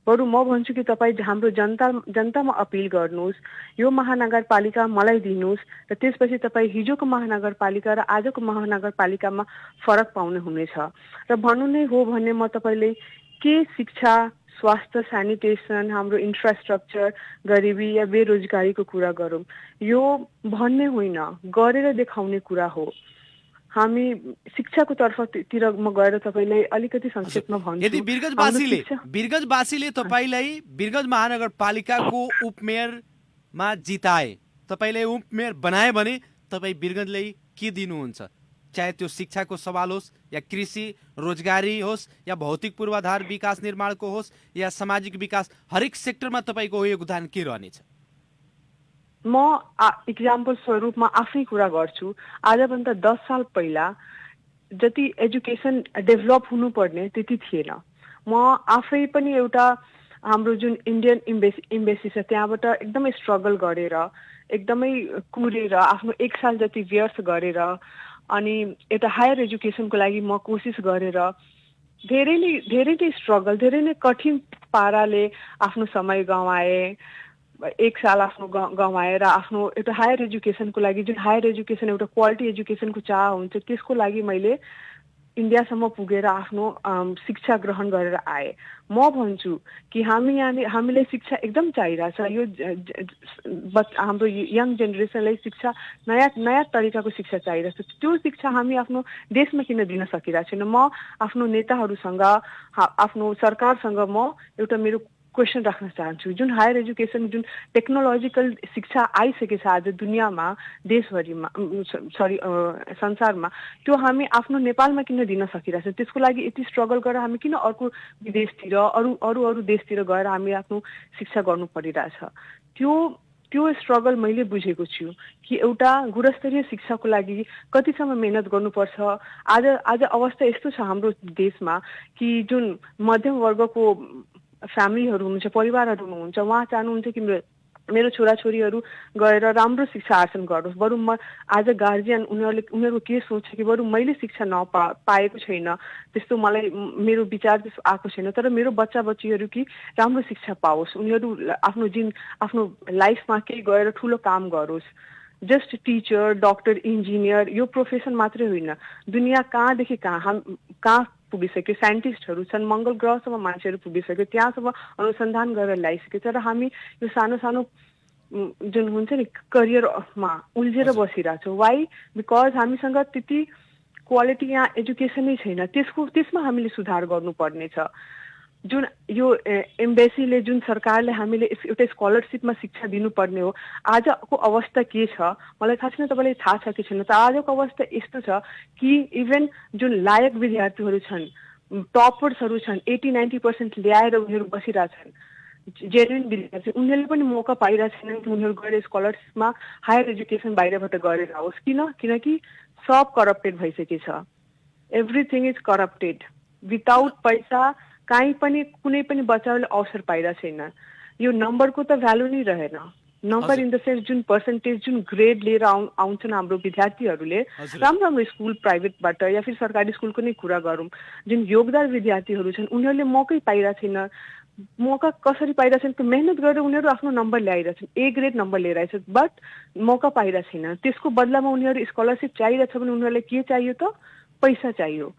बरु म भन्छु कि तपाईँ हाम्रो जनतामा अपिल गर्नुहोस्, यो महानगरपालिका मलाई दिनुहोस् र त्यसपछि तपाईँ हिजोको महानगरपालिका र आजको महानगरपालिकामा फरक पाउनु हुनेछ। र भन्नु नै हो भने म तपाईँले के शिक्षा, स्वास्थ्य, सैनिटेसन, हाम्रो इन्फ्रास्ट्रक्चर, गरिबी या बेरोजगारीको कुरा गरौँ, यो भन्ने होइन, गरेर देखाउने कुरा हो। हामी शिक्षाको तर्फतिर म गएर तपाईँलाई अलिकति संक्षेपमा भन्छु। यदि वीरगञ्जवासीले तपाईँलाई वीरगञ्ज महानगरपालिकाको उपमेयरमा जिताए, तपाईँलाई उपमेयर बनाए भने तपाईँ वीरगञ्जलाई के दिनुहुन्छ? चाहे त्यो शिक्षाको सवाल होस् या कृषि रोजगारी होस् या भौतिक पूर्वाधार विकास निर्माणको होस् या सामाजिक विकास, हरेक सेक्टरमा तपाईँको योगदान के रहनेछ? म इक्जाम्पल स्वरूपमा आफै कुरा गर्छु। आजभन्दा 10 साल पहिला जति एजुकेसन डेभलप हुनुपर्ने त्यति थिएन। म आफै पनि एउटा हाम्रो जुन इन्डियन इम्बेसी छ त्यहाँबाट एकदमै स्ट्रगल गरेर, एकदमै कुरेर, आफ्नो 1 साल जति व्यर्थ गरेर अनि एउटा हायर एजुकेसनको लागि म कोसिस गरेर धेरै नै स्ट्रगल, धेरै नै कठिन पाराले आफ्नो समय गवाएँ। 1 साल आफ्नो गवाएर आफ्नो एउटा हायर एजुकेसनको लागि, जुन हायर एजुकेसन एउटा क्वालिटी एजुकेसनको चाह हुन्छ, त्यसको लागि मैले इन्डियासम्म पुगेर आफ्नो शिक्षा ग्रहण गरेर आएँ। म भन्छु कि हामीलाई शिक्षा एकदम चाहिरहेछ। यो हाम्रो यङ जेनेरेसनलाई शिक्षा, नयाँ तरिकाको शिक्षा चाहिरहेछ। त्यो शिक्षा हामी आफ्नो देशमा किन दिन सकिरहेको छैन? म आफ्नो नेताहरूसँग, आफ्नो सरकारसँग म एउटा मेरो क्वेसन राख्न चाहन्छु। जुन हायर एजुकेसन, जुन टेक्नोलोजिकल शिक्षा आइसकेको छ आज दुनियाँमा, देशभरिमा, संसारमा, त्यो हामी आफ्नो नेपालमा किन दिन सकिरहेछ? त्यसको लागि यति स्ट्रगल गरेर हामी किन अर्को विदेशतिर, अरू देशतिर गएर हामी आफ्नो शिक्षा गर्नु परिरहेछ? त्यो स्ट्रगल मैले बुझेको छु कि एउटा गुणस्तरीय शिक्षाको लागि कतिसम्म मेहनत गर्नुपर्छ। आज अवस्था यस्तो छ हाम्रो देशमा कि जुन मध्यम वर्गको फ्यामिलीहरू हुनुहुन्छ, परिवारहरू हुनुहुन्छ, उहाँ चाहनुहुन्छ कि मेरो छोराछोरीहरू गएर राम्रो शिक्षा आर्जन गरोस्। बरु म आज गार्जियन उनीहरूको के सोच्छ कि बरु मैले शिक्षा पाएको छैन, त्यस्तो मलाई मेरो विचार त्यस्तो आएको छैन, तर मेरो बच्चा बच्चीहरू कि राम्रो शिक्षा पाओस्, उनीहरू आफ्नो लाइफमा केही गएर ठुलो काम गरोस्। जस्ट टिचर, डक्टर, इन्जिनियर यो प्रोफेसन मात्रै होइन, दुनियाँ कहाँदेखि कहाँ पुगिसक्यो। साइन्टिस्टहरू छन्, मङ्गल ग्रहसम्म मान्छेहरू पुगिसक्यो, त्यहाँसम्म अनुसन्धान गरेर ल्याइसक्यो। तर हामी यो सानो जुन हुन्छ नि करियरमा उल्झेर बसिरहेको छ। वाइ बिकज हामीसँग त्यति क्वालिटी यहाँ एजुकेसनै छैन, त्यसमा हामीले सुधार गर्नुपर्ने छ। जुन यो एम्बेसीले जुन सरकारले हामीले एउटा स्कलरसिपमा शिक्षा दिनुपर्ने हो, आजको अवस्था के छ मलाई थाहा छैन, तपाईँलाई थाहा छ कि छैन। त आजको अवस्था यस्तो छ कि इभन जुन लायक विद्यार्थीहरू छन्, टपर्सहरू छन्, 80-90% ल्याएर उनीहरू बसिरहेछन्, जेन्युन विद्यार्थी, उनीहरूले पनि मौका पाइरहेको छैनन् कि उनीहरू गएर स्कलरसिपमा हायर एजुकेसन बाहिरबाट गरेर आओस्। किनकि सब करप्टेड भइसकेको छ। Everything is corrupted. विदाउट पैसा काहीँ पनि कुनै पनि बच्चाहरूले अवसर पाइरहेको छैन। यो नम्बरको त भ्यालु नै रहेन। नम्बर इन द सेन्स जुन पर्सेन्टेज, जुन ग्रेड लिएर आउँछन् हाम्रो विद्यार्थीहरूले, राम्रो स्कुल प्राइभेटबाट या फिर सरकारी स्कुलको नै कुरा गरौँ, जुन योगदान विद्यार्थीहरू छन् उनीहरूले मौकै पाइरहेको छैन। मौका कसरी पाइरहेछन्? मेहनत गरेर उनीहरू आफ्नो नम्बर ल्याइरहेछन्, ए ग्रेड नम्बर लिइरहेछ, बट मौका पाइरहेको छैन। त्यसको बदलामा उनीहरू स्कलरसिप चाहिरहेछ भने उनीहरूलाई के चाहियो त? पैसा चाहियो,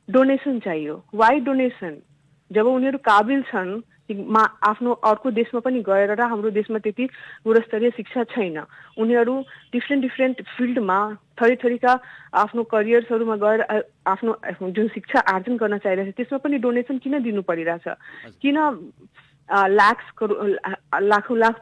डोनेसन चाहियो। Why donation? जब उनीहरू काबिल छन् आफ्नो अर्को देशमा पनि गएर, र हाम्रो देशमा त्यति गुणस्तरीय शिक्षा छैन, उनीहरू डिफ्रेन्ट फिल्डमा थरीका आफ्नो करियर्सहरूमा गएर आफ्नो जुन शिक्षा आर्जन गर्न चाहिरहेछ त्यसमा पनि डोनेसन किन दिनु परिरहेछ? किन लाख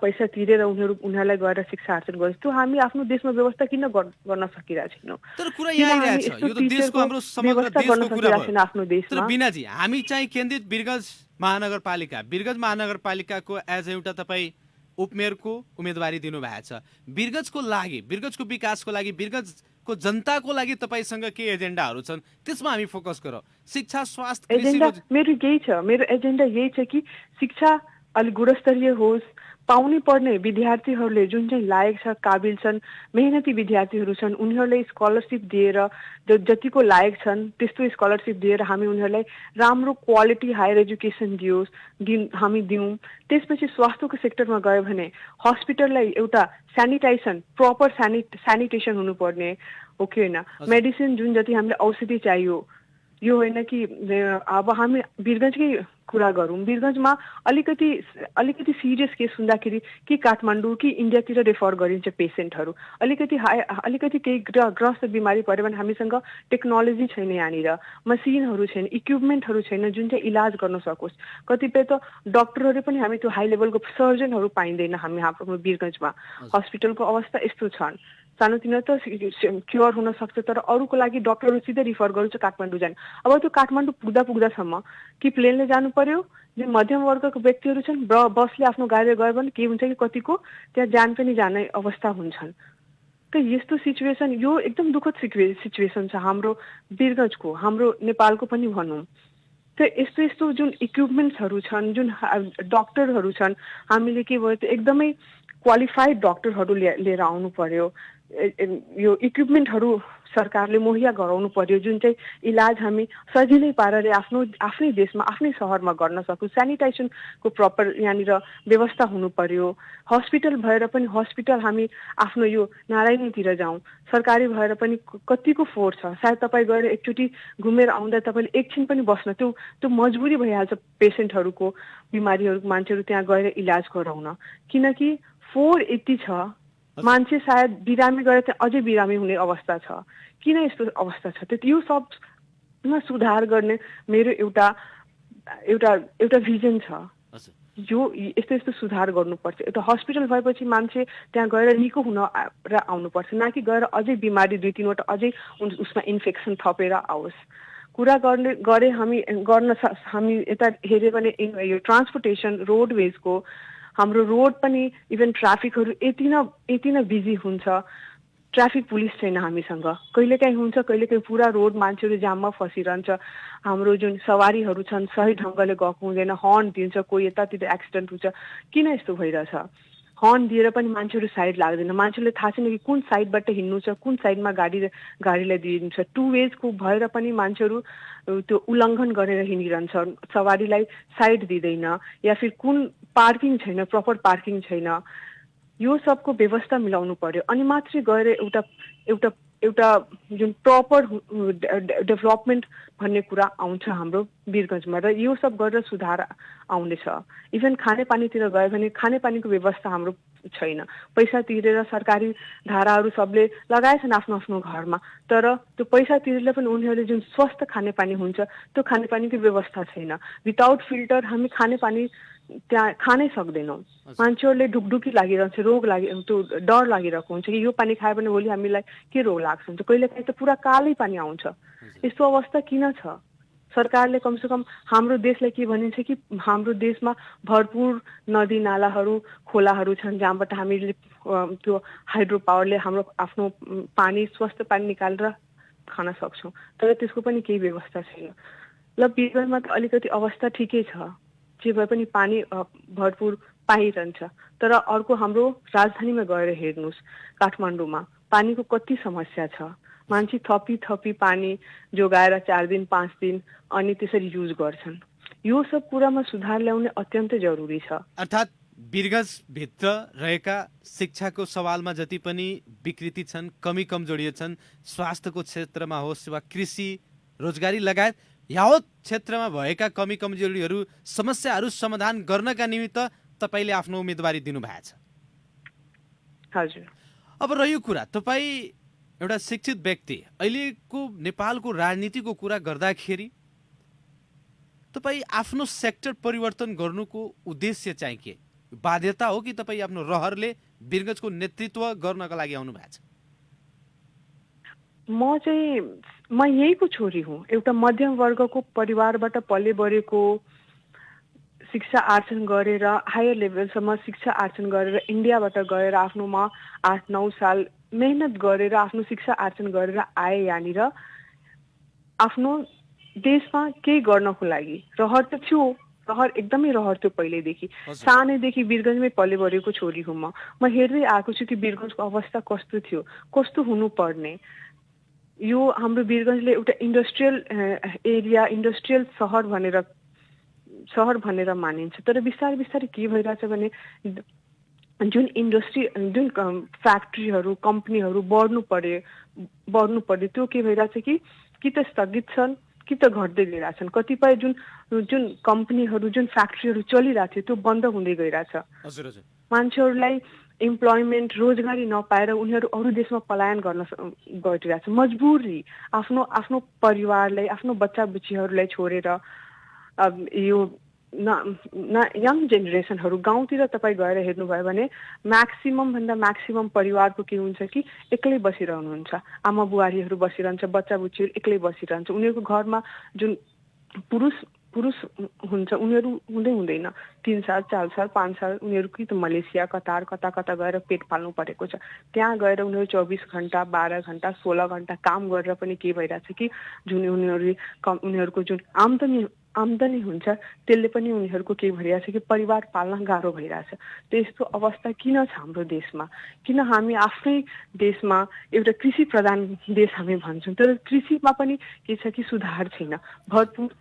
पैसा तिरेर उनीहरूलाई गएर शिक्षा आर्जन गर्छ? त्यो हामी आफ्नो देशमा व्यवस्था किन गर्न सकिरहेको छैनौँ? तर कुरा यहाँ आइरहेछ, यो त देशको हाम्रो समग्र देशको कुरा भयो। आफ्नो देशमा तर बिनाजी, हामी चाहिँ केन्द्रित वीरगञ्ज महानगरपालिकाको एज एउटा तपाईँ उपमेयरको उम्मेदवारी दिनुभएको छ। वीरगञ्जको लागि, वीरगञ्जको विकासको लागि, वीरगञ्जको जनताको लागि तपाईँसँग के एजेन्डाहरू छन्? त्यसमा हामी फोकस गरौँ। शिक्षा, स्वास्थ्य, एजेन्डा मेरो यही छ। मेरो एजेन्डा यही छ कि शिक्षा अलिक गुणस्तरीय होस्, पाउनै पर्ने विद्यार्थीहरूले जुन चाहिँ लायक छ, काबिल छन्, मेहनती विद्यार्थीहरू छन्, उनीहरूलाई स्कलरसिप दिएर, जतिको लायक छन् त्यस्तो स्कलरसिप दिएर हामी उनीहरूलाई राम्रो क्वालिटी हायर एजुकेसन हामी दिउँ। त्यसपछि स्वास्थ्यको सेक्टरमा गयो भने हस्पिटललाई एउटा सेनिटाइजेसन, प्रपर सेनिटेसन हुनुपर्ने हो कि होइन? मेडिसिन जुन जति हामीलाई औषधि चाहियो, यो होइन कि अब हामी वीरगञ्जकै कुरा गरौँ। वीरगञ्जमा अलिकति सिरियस केस हुँदाखेरि कि काठमाडौँ कि इन्डियातिर रेफर गरिन्छ पेसेन्टहरू। अलिकति केही ग्रस्त बिमारी पऱ्यो भने हामीसँग टेक्नोलोजी छैन, यहाँनिर मसिनहरू छैन, इक्विपमेन्टहरू छैन जुन चाहिँ इलाज गर्न सकोस्। कतिपय त डक्टरहरू पनि हामी त्यो हाई लेभलको सर्जनहरू पाइँदैन हाम्रो वीरगञ्जमा। हस्पिटलको अवस्था यस्तो छन्, सानोतिनो त क्योर हुन सक्छ, तर अरूको लागि डक्टरहरू सिधै रिफर गर्छ काठमाडौँ जाने। अब त्यो काठमाडौँ पुग्दासम्म कि प्लेनले जानु पर्यो? जुन मध्यम वर्गको व्यक्तिहरू छन्, बसले आफ्नो गाडी गयो भने के हुन्छ कि कतिको त्यहाँ जान पनि जाने अवस्था हुन्छन्। त यस्तो सिचुएसन, यो एकदम दुःखद सिचुएसन छ हाम्रो वीरगञ्जको, हाम्रो नेपालको पनि भनौँ। त यस्तो जुन इक्विपमेन्ट्सहरू छन्, जुन डक्टरहरू छन्, हामीले के भयो त एकदमै क्वालिफाइड डक्टरहरू लिएर आउनु पर्यो। यो इक्विपमेन्टहरू सरकारले मुहैया गराउनु पर्यो जुन चाहिँ इलाज हामी सजिलै पाराले आफ्नै देशमा, आफ्नै सहरमा गर्न सकौँ। सेनिटाइजेसनको प्रपर यहाँनिर व्यवस्था हुनु पर्यो। हस्पिटल भएर पनि हामी आफ्नो यो नारायणीतिर जाउँ, सरकारी भएर पनि कतिको फोहोर छ। सायद तपाईँ गएर एकचोटि घुमेर आउँदा तपाईँले एकछिन पनि बस्न, त्यो मजबुरी भइहाल्छ पेसेन्टहरूको, बिमारीहरूको, मान्छेहरू त्यहाँ गएर इलाज गराउन। किनकि फोहोर यति छ, मान्छे सायद बिरामी गएर त्यहाँ अझै बिरामी हुने अवस्था छ। किन यस्तो अवस्था छ? यो सबमा सुधार गर्ने मेरो एउटा भिजन छ। यो यस्तो सुधार गर्नुपर्छ। एउटा हस्पिटल भएपछि मान्छे त्यहाँ गएर निको हुन र आउनुपर्छ, न कि गएर अझै बिमारी 2-3वटा अझै उसमा इन्फेक्सन थपेर आओस्। कुरा गरे हामी यता हेऱ्यो भने यो ट्रान्सपोर्टेसन, रोडवेजको हाम्रो रोड पनि इभन ट्राफिकहरू यति न बिजी हुन्छ। ट्राफिक पुलिस छैन हामीसँग, कहिलेकाहीँ हुन्छ, कहिलेकाहीँ पुरा रोड मान्छेहरू जाममा फसिरहन्छ। हाम्रो जुन सवारीहरू छन् सही ढङ्गले गएको हुँदैन, हर्न दिन्छ, कोही यतातिर एक्सिडेन्ट हुन्छ। किन यस्तो भइरहेछ? हर्न दिएर पनि मान्छेहरू साइड लाग्दैन, मान्छेले थाहा छैन कि कुन साइडबाट हिँड्नु छ, कुन साइडमा गाडीलाई दिनु छ। 2 वेजको भएर पनि मान्छेहरू त्यो उल्लङ्घन गरेर हिँडिरहन्छ, सवारीलाई साइड दिँदैन, या फिर कुन पार्किङ छैन, प्रपर पार्किङ छैन। यो सबको व्यवस्था मिलाउनु पर्यो, अनि मात्रै गएर एउटा जुन प्रपर डेभलपमेन्ट भन्ने कुरा आउँछ हाम्रो वीरगञ्जमा, र यो सब गरेर सुधार आउनेछ। इभन खानेपानीतिर गयो भने खानेपानीको व्यवस्था हाम्रो छैन। पैसा तिरेर सरकारी धाराहरू सबले लगाएछन् आफ्नो आफ्नो घरमा, तर त्यो पैसा तिरेर पनि उनीहरूले जुन स्वस्थ खानेपानी हुन्छ त्यो खानेपानीको व्यवस्था छैन। विदाउट फिल्टर हामी खानेपानी त्यहाँ खानै सक्दैनौँ। मान्छेहरूले ढुकढुकी लागिरहन्छ, रोग त्यो डर लागिरहेको हुन्छ कि यो पानी खायो भने भोलि हामीलाई के रोग लाग्छ हुन्छ। कहिलेकाहीँ त पुरा कालै पानी आउँछ। यस्तो अवस्था किन छ? सरकारले कमसेकम हाम्रो देशलाई के भनिन्छ कि हाम्रो देशमा भरपूर नदी नालाहरू खोलाहरू छन् जहाँबाट हामीले त्यो हाइड्रो पावरले हाम्रो आफ्नो पानी स्वस्थ पानी निकालेर खान सक्छौँ, तर त्यसको पनि केही व्यवस्था छैन। ल वीरगन्जमा त अलिकति अवस्था ठिकै छ, जे भए पनि पानी भरपूर पाइरहन्छ, तर अर्को हाम्रो राजधानीमा गएर हेर्नुहोस्, काठमाडौँमा पानीको कति समस्या छ। मान्छे थपी पानी जोगाएर 4 दिन 5 दिन अनि त्यसरी युज गर्छन्। यो सब कुरामा सुधार ल्याउने अत्यन्तै जरुरी छ। अर्थात् वीरगन्जभित्र रहेका शिक्षाको सवालमा जति पनि विकृति छन्, कमी कमजोरी छन्, स्वास्थ्यको क्षेत्रमा होस् वा कृषि रोजगारी लगायत यावत क्षेत्रमा भएका कमी कमजोरीहरू समस्याहरू समाधान गर्नका निमित्त तपाईले आफ्नो उम्मेदवारी दिनुभएको छ। हजुर। अब रह्यो कुरा, तपाईँ एउटा शिक्षित व्यक्ति, अहिलेको नेपालको राजनीतिको कुरा गर्दाखेरि तपाईँ आफ्नो सेक्टर परिवर्तन गर्नुको उद्देश्य चाहिँ के? बाध्यता हो कि तपाईँ आफ्नो रहरले वीरगन्जको नेतृत्व गर्नका लागि आउनु भएको छ? म यहीको छोरी हुँ। एउटा मध्यम वर्गको परिवारबाट पले बढेको, शिक्षा आर्जन गरेर हायर लेभलसम्म शिक्षा आर्जन गरेर इन्डियाबाट गएर आफ्नो म 8-9 साल मेहनत गरेर आफ्नो शिक्षा आर्जन गरेर आए यहाँनिर आफ्नो देशमा केही गर्नको लागि। रहर त थियो, रहर एकदमै रहर थियो पहिल्यैदेखि। सानैदेखि वीरगन्जमै पले बढेको छोरी हुँ म हेर्दै आएको छु कि वीरगन्जको अवस्था कस्तो थियो, कस्तो हुनुपर्ने। यो हाम्रो वीरगन्जले एउटा इन्डस्ट्रियल एरिया, इन्डस्ट्रियल सहर भनेर मानिन्छ, तर बिस्तारै बिस्तारै के भइरहेछ भने जुन इन्डस्ट्री, जुन फ्याक्ट्रीहरू, कम्पनीहरू बढ्नु पर्यो त्यो के भइरहेछ कि त स्थगित छन् कि त घट्दै गइरहेछन्। कतिपय जुन कम्पनीहरू, जुन फ्याक्ट्रीहरू चलिरहेको थियो त्यो बन्द हुँदै गइरहेछ। मान्छेहरूलाई इम्प्लोइमेन्ट, रोजगारी नपाएर उनीहरू अरू देशमा पलायन गर्न गइरहेछ। मजबुरी आफ्नो परिवारलाई, आफ्नो बच्चा बुच्चीहरूलाई छोडेर यो यङ जेनेरेसनहरू गाउँतिर तपाईँ गएर हेर्नुभयो भने म्याक्सिमम परिवारको के हुन्छ कि एक्लै बसिरहनुहुन्छ। आमा बुहारीहरू बसिरहन्छ, बच्चा बुच्चीहरू एक्लै बसिरहन्छ। उनीहरूको घरमा जुन पुरुष हुन्छ उनीहरू हुँदैन। 3 साल 4 साल 5 साल उनीहरू कि त मलेसिया, कतार कता गएर पेट पाल्नु परेको छ। त्यहाँ गएर उनीहरू 24 घण्टा 12 घण्टा 16 घण्टा काम गरेर पनि के भइरहेछ कि जुन उनीहरूको जुन आम्दानी हुन्छ त्यसले पनि उनीहरूको के भइरहेछ कि परिवार पाल्न गाह्रो भइरहेछ। त्यस्तो अवस्था किन छ हाम्रो देशमा? किन हामी आफ्नै देशमा एउटा कृषि प्रधान देश हामी भन्छौँ, तर कृषिमा पनि के छ कि सुधार छैन, भरपूर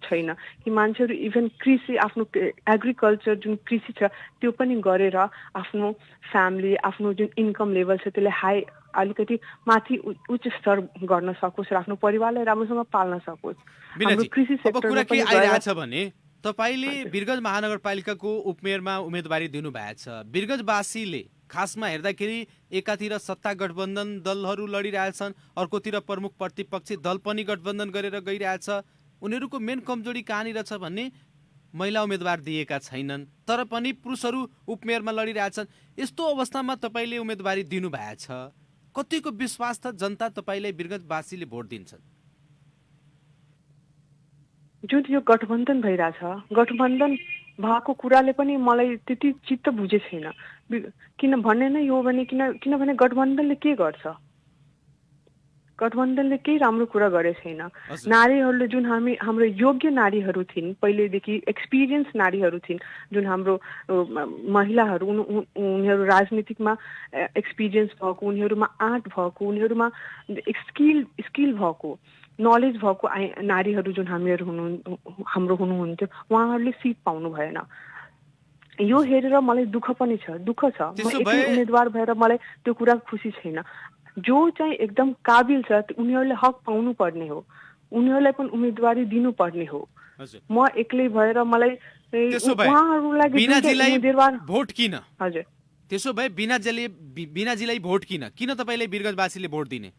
छैन कि मान्छेहरू इभन कृषि, आफ्नो एग्रिकल्चर जुन कृषि छ त्यो पनि गरेर आफ्नो फ्यामिली, आफ्नो जुन इन्कम लेभल छ त्यसले हाई, अलिकति माथि उच्च स्तर गर्न सकोस् र आफ्नो परिवारलाई राम्रोसँग पाल्न सकोस्। हाम्रो कृषि सेक्टरमा पनि आइरहेछ भने तपाईले वीरगन्ज महानगरपालिकाको उपमेयरमा उम्मेदवारी दिनुभएको छ। वीरगन्जवासीले खासमा हेर्दाखेरि एकातिर सत्ता गठबन्धन दलहरू लडिरहेछन्, अर्कोतिर प्रमुख प्रतिपक्षी दल पनि गठबन्धन गरेर गइरहेछ। उनीहरूको मेन कमजोरी कहाँनिर छ भन्ने महिला उम्मेदवार दिएका छैनन्, तर पनि पुरुषहरू उपमेयरमा लडिरहेछन्। यस्तो अवस्थामा तपाईले उम्मेदवारी दिनुभएको छ, कतिको विश्वास छ जनता तपाईलाई वीरगन्जवासीले भोट दिन्छन्? जुन यो गठबन्धन भइरहेछ, गठबन्धन भएको कुराले पनि मलाई त्यति चित्त बुझे छैन। किन भन्ने नै हो भने किनभने गठबन्धनले के गर्छ? गठबन्धनले केही राम्रो कुरा गरे छैन। नारीहरूले जुन हाम्रो योग्य नारीहरू थिइन्, पहिलेदेखि एक्सपिरियन्स नारीहरू थिइन्, जुन हाम्रो महिलाहरू उनीहरू राजनीतिकमा एक्सपिरियन्स भएको, उनीहरूमा आँट भएको, उनीहरूमा स्किल भएको, नलेज भएको नारीहरू जुन हाम्रो हुनुहुन्थ्यो उहाँहरूले सिट पाउनु भएन। यो हेरेर मलाई दुःख पनि छ, दुःख छ। म एक्लै उम्मेदवार भएर मलाई त्यो कुरा खुसी छैन। जो चाहिँ एकदम काबिल छ उनीहरूले हक पाउनु पर्ने हो, उनीहरूलाई पनि उम्मेदवारी दिनुपर्ने हो। म एक्लै भएर मलाई उहाँहरूलाई भोट किन? हजुर त्यसो भए बिनाजीलाई भोट किन तपाईँले वीरगञ्जवासीले भोट दिने?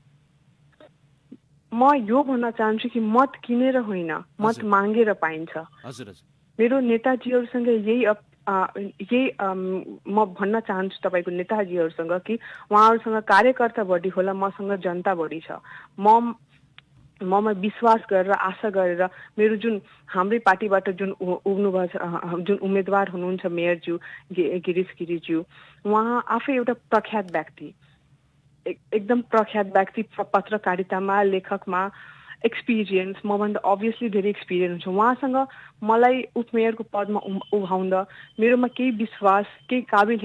म यो भन्न चाहन्छु कि मत किनेर होइन, मत मागेर पाइन्छ। हजुर हजुर। मेरो नेताजीहरूसँग म भन्न चाहन्छु तपाईँको नेताजीहरूसँग कि उहाँहरूसँग कार्यकर्ता बढी होला, मसँग जनता बढी छ। ममा विश्वास गरेर आशा गरेर मेरो जुन हाम्रै पार्टीबाट जुन जुन उम्मेदवार हुनुहुन्छ मेयरज्यू गिरीश गिरीज्यू, उहाँ आफै एउटा प्रख्यात व्यक्ति, एकदम प्रख्यात व्यक्ति, पत्रकारितामा लेखकमा एक्सपिरियन्स, मभन्दा अभियसली धेरै एक्सपिरियन्स हुन्छ। उहाँसँग मलाई उपमेयरको पदमा उभाउँदा मेरोमा केही विश्वास, केही काबिल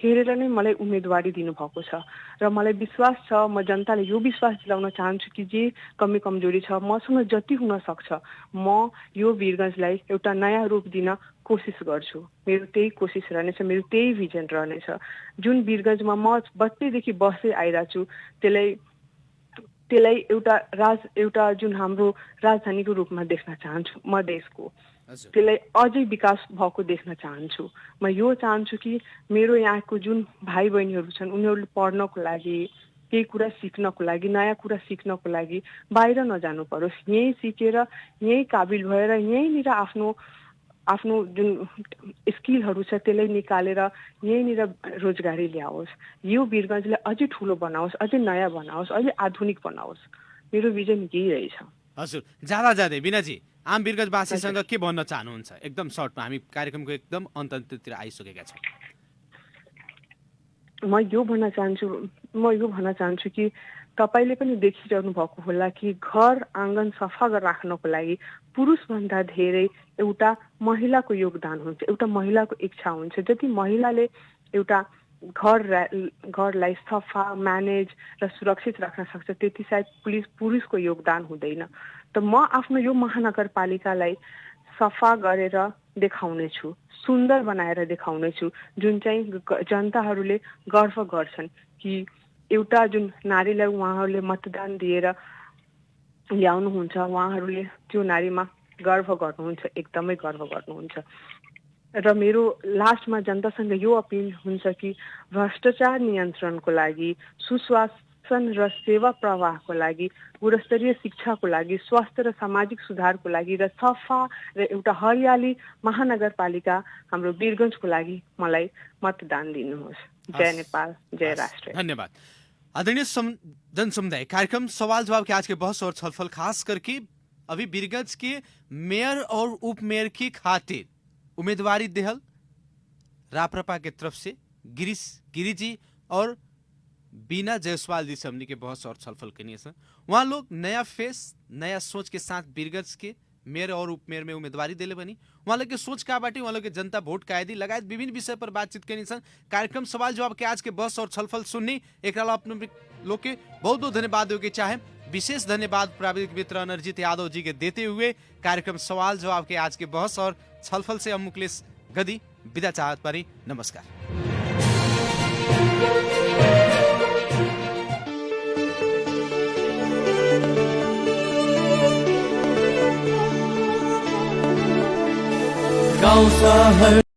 हेरेर नै मलाई उम्मेदवारी दिनुभएको छ र मलाई विश्वास छ, म जनताले यो विश्वास दिलाउन चाहन्छु कि जे कमी कमजोरी छ मसँग जति हुन सक्छ म यो वीरगञ्जलाई एउटा नयाँ रूप दिन कोसिस गर्छु। मेरो त्यही कोसिस रहनेछ, मेरो त्यही भिजन रहनेछ। जुन वीरगञ्जमा म बच्चैदेखि बस्दै आइरहेको छु त्यसलाई एउटा जुन हाम्रो राजधानीको रूपमा देख्न चाहन्छु म देशको। त्यसलाई अझै विकास भएको देख्न चाहन्छु। म यो चाहन्छु कि मेरो यहाँको जुन भाइ बहिनीहरू छन् उनीहरूले पढ्नको लागि, केही कुरा सिक्नको लागि, नयाँ कुरा सिक्नको लागि बाहिर नजानु परोस्, यहीँ सिकेर यहीँ काबिल भएर यहीँनिर आफ्नो जुन स्किलहरू छ त्यसलाई निकालेर यहीँनिर रोजगारी ल्याओस्। यो वीरगञ्जलाई अझै ठुलो बनाओस्, अझै नयाँ बनाओस्, अझै आधुनिक बनाओस्। मेरो विजन यही रहेछ। हजुर, जाँदै बिनाजी आम वीरगञ्जवासीसँग के भन्न चाहनुहुन्छ? एकदम सर्टमा, हामी कार्यक्रमको एकदम अन्ततिर आइसकेका छौँ। म यो भन्न चाहन्छु कि तपाईँले पनि देखिरहनु भएको होला कि घर आँगन सफा गरेर राख्नको लागि पुरुषभन्दा धेरै एउटा महिलाको योगदान हुन्छ, एउटा महिलाको इच्छा हुन्छ। जति महिलाले एउटा घरलाई सफा, म्यानेज र सुरक्षित राख्न सक्छ त्यति सायद पुरुषको योगदान हुँदैन। त म आफ्नो यो महानगरपालिकालाई सफा गरेर देखाउने छु, सुन्दर बनाएर देखाउने छु, जुन चाहिँ जनताहरूले गर्व गर्छन् कि एउटा जुन नारीलाई उहाँहरूले मतदान दिएर ल्याउनुहुन्छ, उहाँहरूले त्यो नारीमा गर्व गर्नुहुन्छ, एकदमै गर्व गर्नुहुन्छ। र मेरो लास्टमा जनतासँग यो अपिल हुन्छ कि भ्रष्टाचार नियन्त्रणको लागि, सुशासन र सेवा प्रवाहको लागि, गुणस्तरीय शिक्षाको लागि, स्वास्थ्य र सामाजिक सुधारको लागि र सफा र एउटा हरियाली महानगरपालिका हाम्रो वीरगञ्जको लागि मलाई मतदान दिनुहोस्। जय नेपाल, जय राष्ट्र। धन्यवाद। आदरणीय जनसमुदाय, कार्यक्रम सवाल जवाब के आज के बहस और छलफल खास करके अभी वीरगंज के मेयर और उप मेयर की खातिर उम्मीदवारी देहल राप्रपा के तरफ से गिरी जी और बीना जायसवाल जी से हमने के बहस और छलफल करनी है। वहाँ लोग नया फेस, नया सोच के साथ वीरगंज के मेयर और उप मेयर में उम्मीदवारी दिले बनी। वहाँ लोग के सोच का बाटी, वहाँ लोग के जनता वोट कायदी लगायत विभिन्न विषय पर बातचीत करनी सन। कार्यक्रम सवाल जवाब के आज के बहस और छलफल सुननी एक अपने लोग के बहुत बहुत धन्यवाद के चाहे। विशेष धन्यवाद प्राविधिक मित्र अनर्जित यादव जी के देते हुए कार्यक्रम सवाल जवाब के आज के बहस और छलफल से हम मुकलेश गदी विदा चाहत पारी। नमस्कार। गाउँ शहर